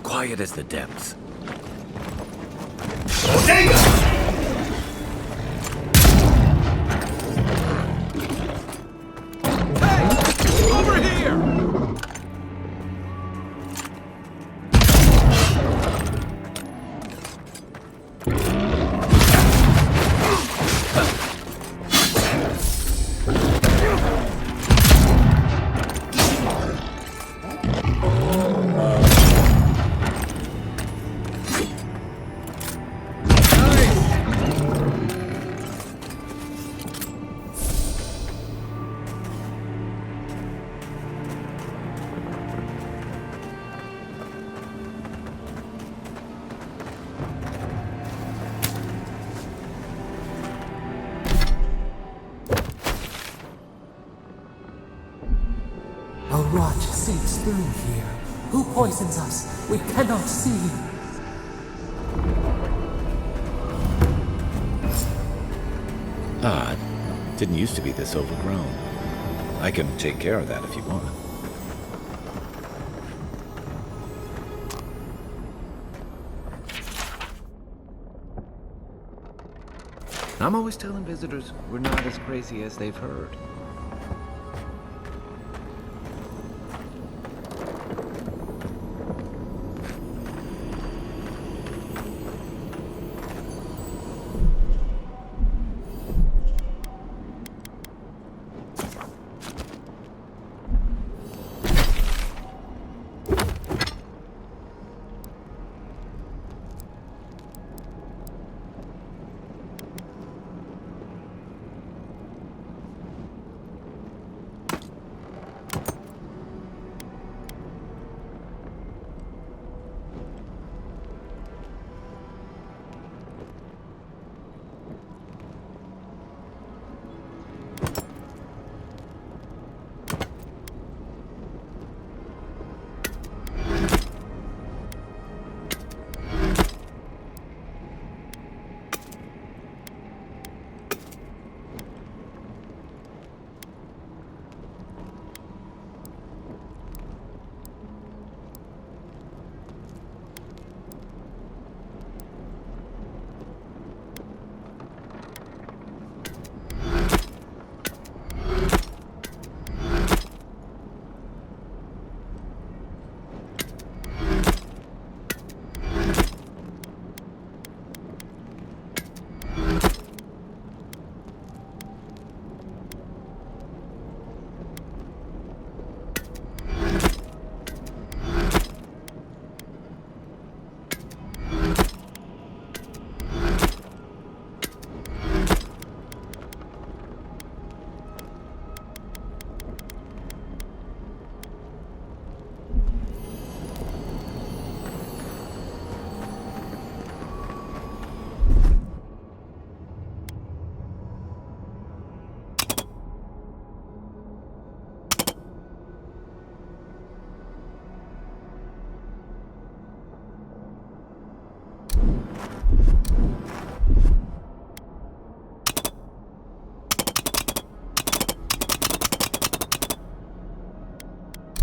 Quiet as the depths. Over here! A rot seeps through here. Who poisons us? We cannot see. Odd. Didn't used to be this overgrown. I can take care of that if you want. I'm always telling visitors we're not as crazy as they've heard.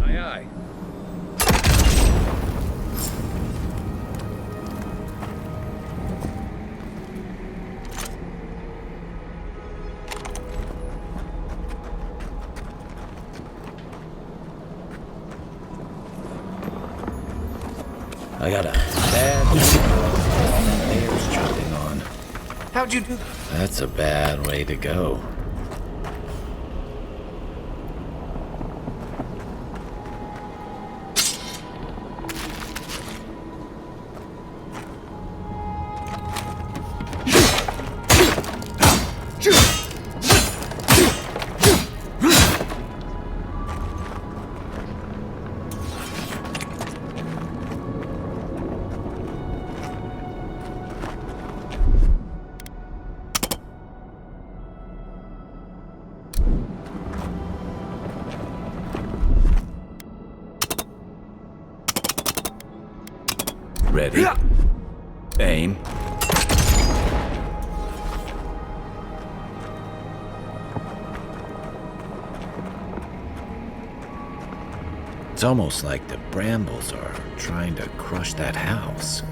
Aye, aye. I got a bad bear's jumping on. How'd you do? That's a bad way to go. Ready? Aim. It's almost like the brambles are trying to crush that house.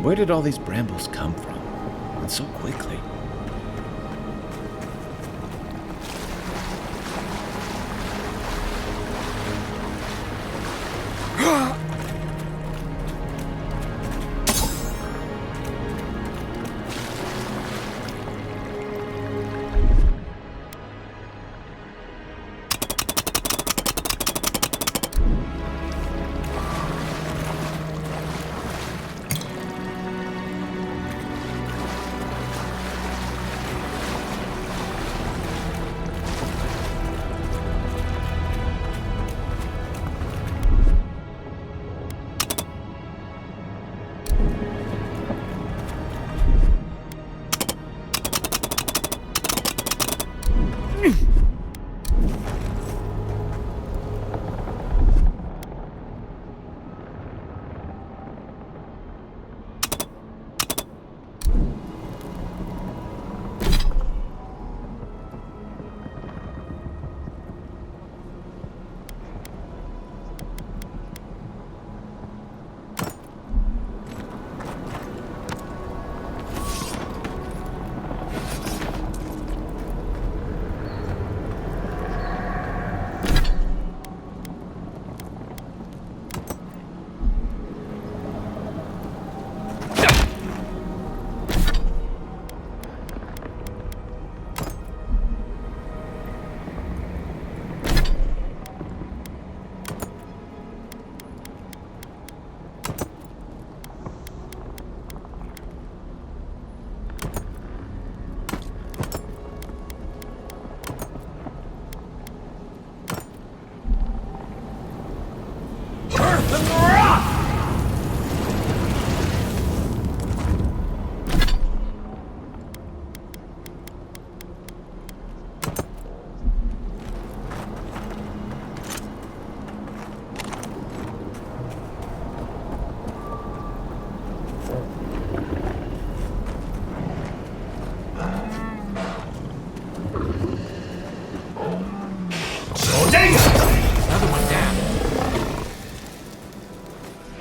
Where did all these brambles come from? And so quickly.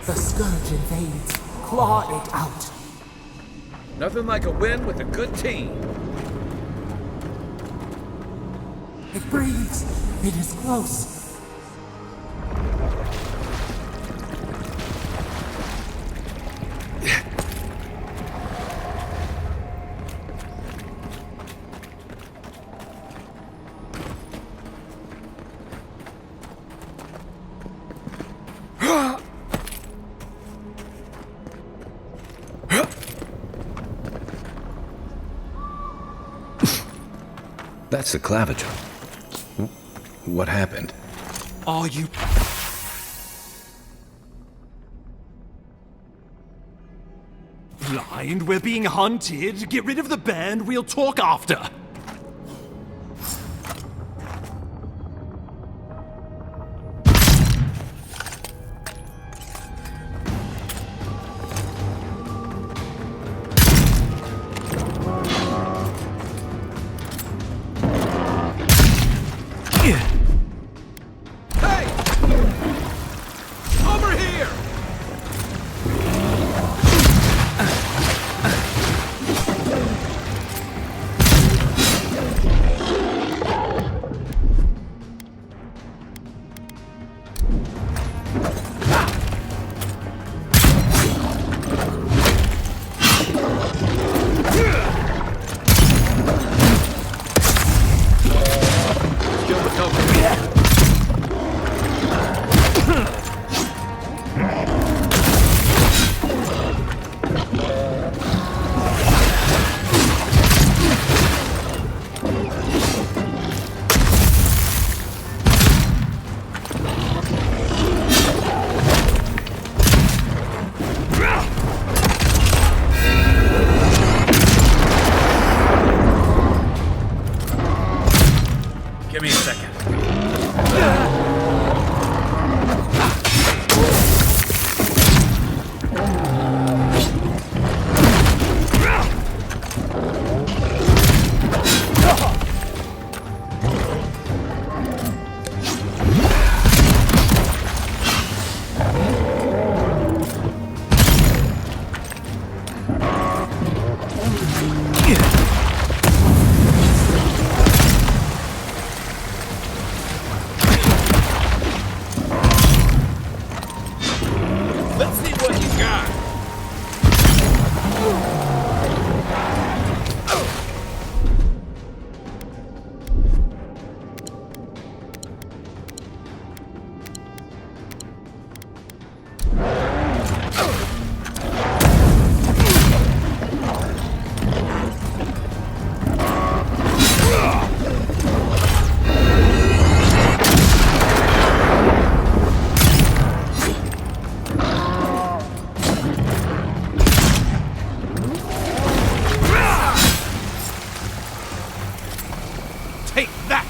The scourge invades. Claw it out. Nothing like a win with a good team. It breathes. It is close. That's the claviger. What happened? Are you... blind? We're being hunted. Get rid of the band. We'll talk after. Give me a second.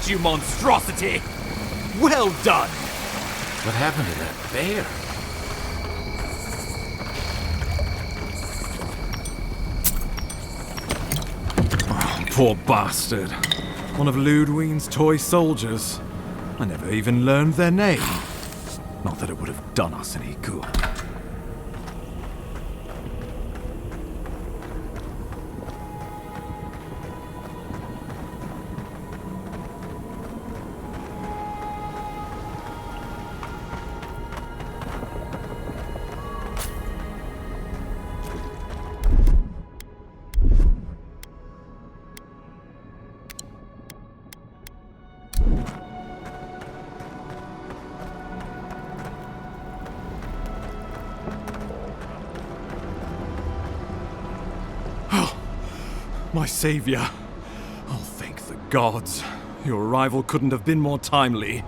You monstrosity! Well done! What happened to that bear? Oh, poor bastard. One of Ludwine's toy soldiers. I never even learned their name. Not that it would have done us any good. My savior. Oh, thank the gods. Your arrival couldn't have been more timely.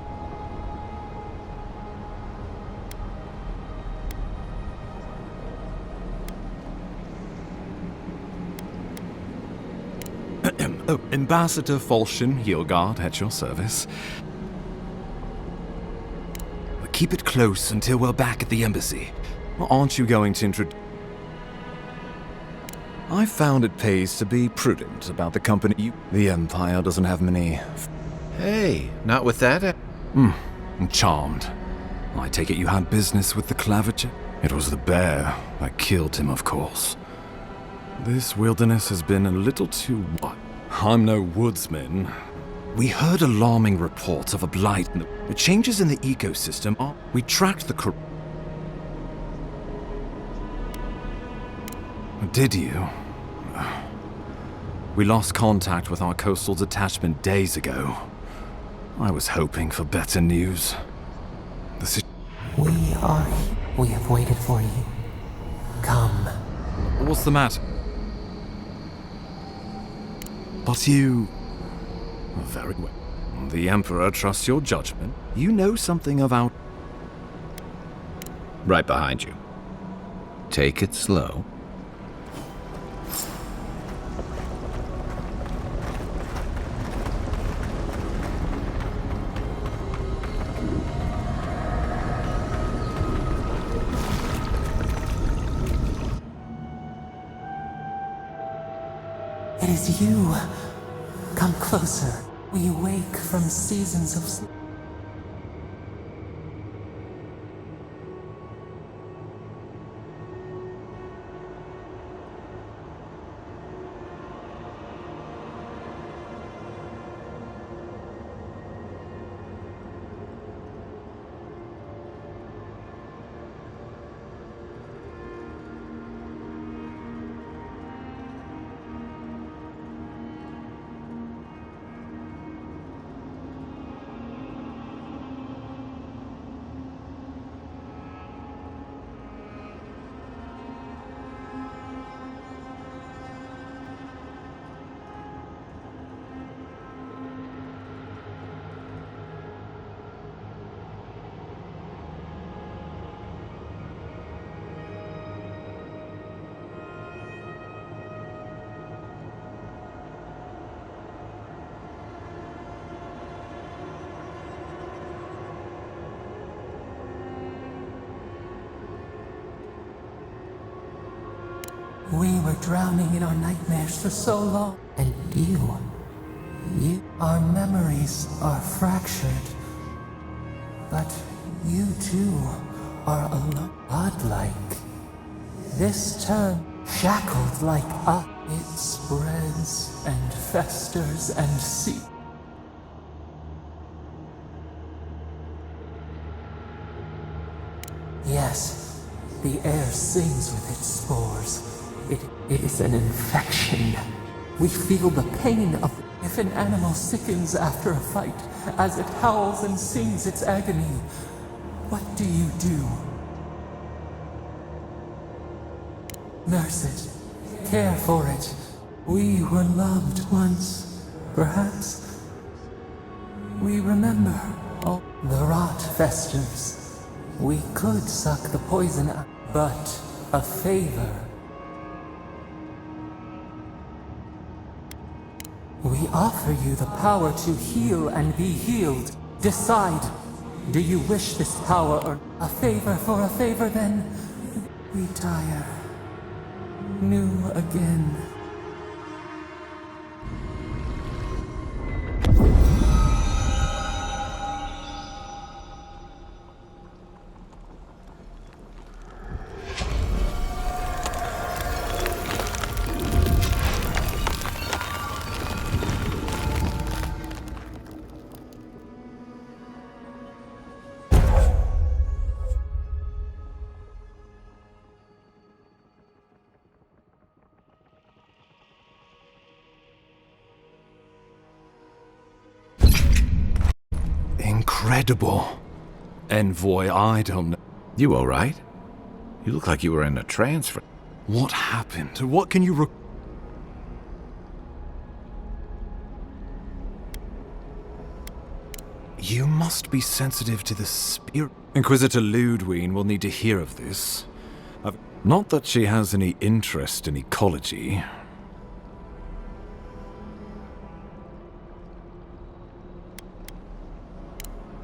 Oh, Ambassador Falchion Heelguard at your service. But keep it close until we're back at the embassy. Aren't you going to introduce... I found it pays to be prudent about the company. The Empire doesn't have many... Hey, not with that? I'm charmed. I take it you had business with the claviger? It was the bear that killed him, of course. This wilderness has been a little too wild. I'm no woodsman. We heard alarming reports of a blight. The changes in the ecosystem are... We tracked the... Did you? We lost contact with our coastal detachment days ago. I was hoping for better news. We are here. We have waited for you. Come. What's the matter? But you... Very well. The Emperor trusts your judgment. You know something about... Right behind you. Take it slow. It is you. Come closer. We wake from seasons of sleep. We were drowning in our nightmares for so long. And our memories are fractured. But you too are alone, godlike. This turn, shackled like us, it spreads and festers and seeps. Yes, the air sings with its spores. It is an infection. We feel the pain of if an animal sickens after a fight, as it howls and sings its agony. What do you do? Nurse it. Care for it. We were loved once. Perhaps we remember. Oh, the rot festers. We could suck the poison out, but a favor. We offer you the power to heal and be healed. Decide. Do you wish this power or a favor for a favor, then retire. New again. Incredible. Envoy, I don't know. You alright? You look like you were in a trance. What happened? What can you You must be sensitive to the spirit. Inquisitor Ludwig will need to hear of this. Not that she has any interest in ecology.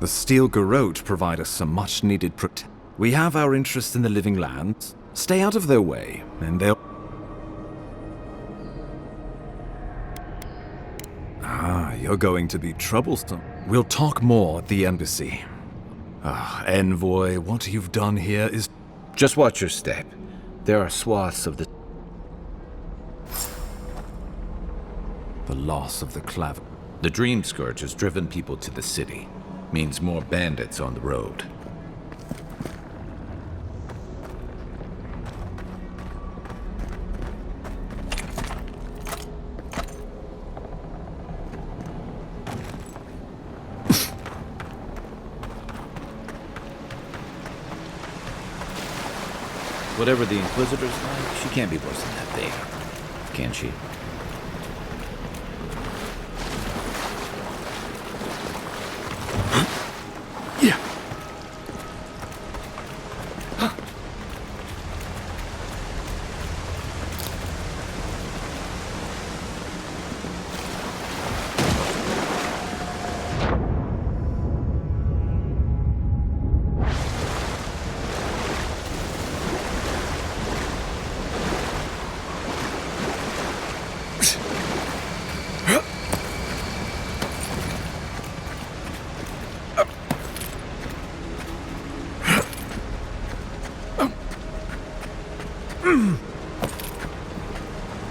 The Steel Garrote provide us some much-needed protection. We have our interest in the living lands. Stay out of their way, and they'll... Ah, you're going to be troublesome. We'll talk more at the embassy. Ah, Envoy, what you've done here is... Just watch your step. There are swaths of the loss of the Clav. The Dream Scourge has driven people to the city. Means more bandits on the road. Whatever the Inquisitor's like, she can't be worse than that bear. Can she? Yeah.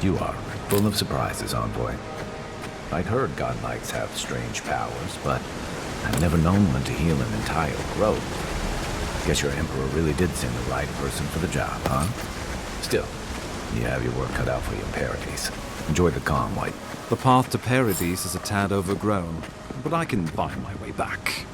You are full of surprises, envoy. I'd heard god knights have strange powers, but I've never known one to heal an entire grove. Guess your emperor really did send the right person for the job, huh? Still, you have your work cut out for you in Paradise. Enjoy the calm, White. The path to Paradise is a tad overgrown, but I can find my way back.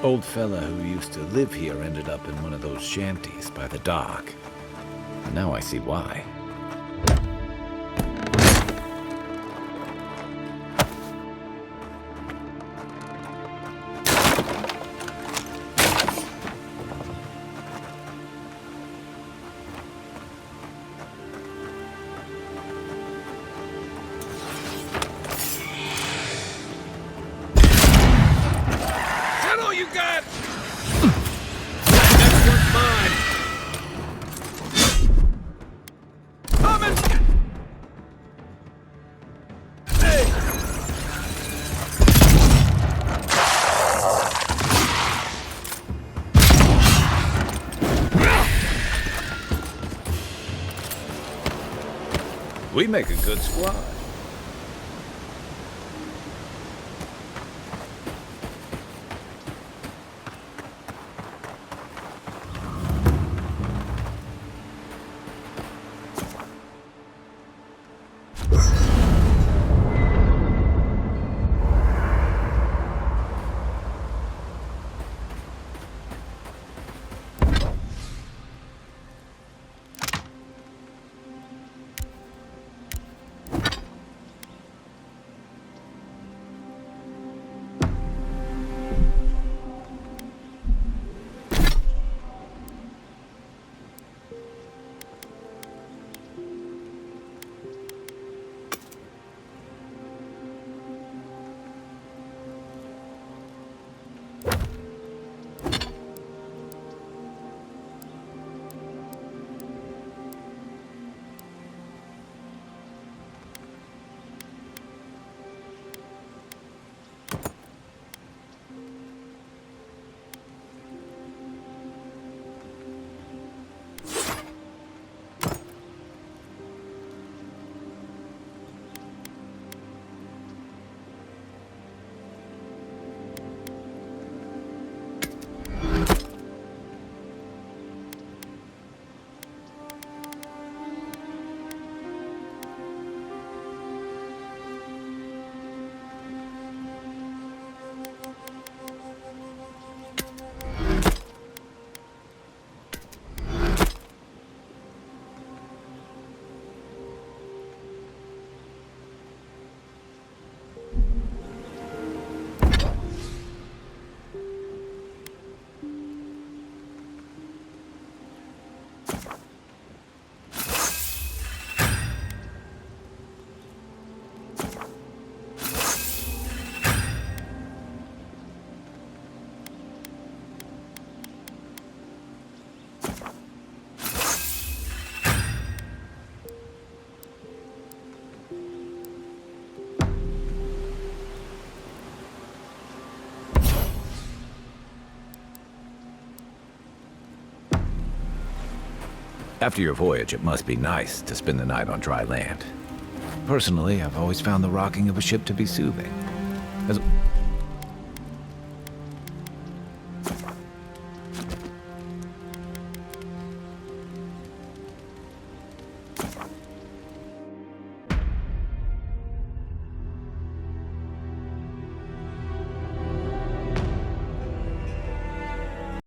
Old fella who used to live here ended up in one of those shanties by the dock. Now I see why. We make a good squad. After your voyage, it must be nice to spend the night on dry land. Personally, I've always found the rocking of a ship to be soothing.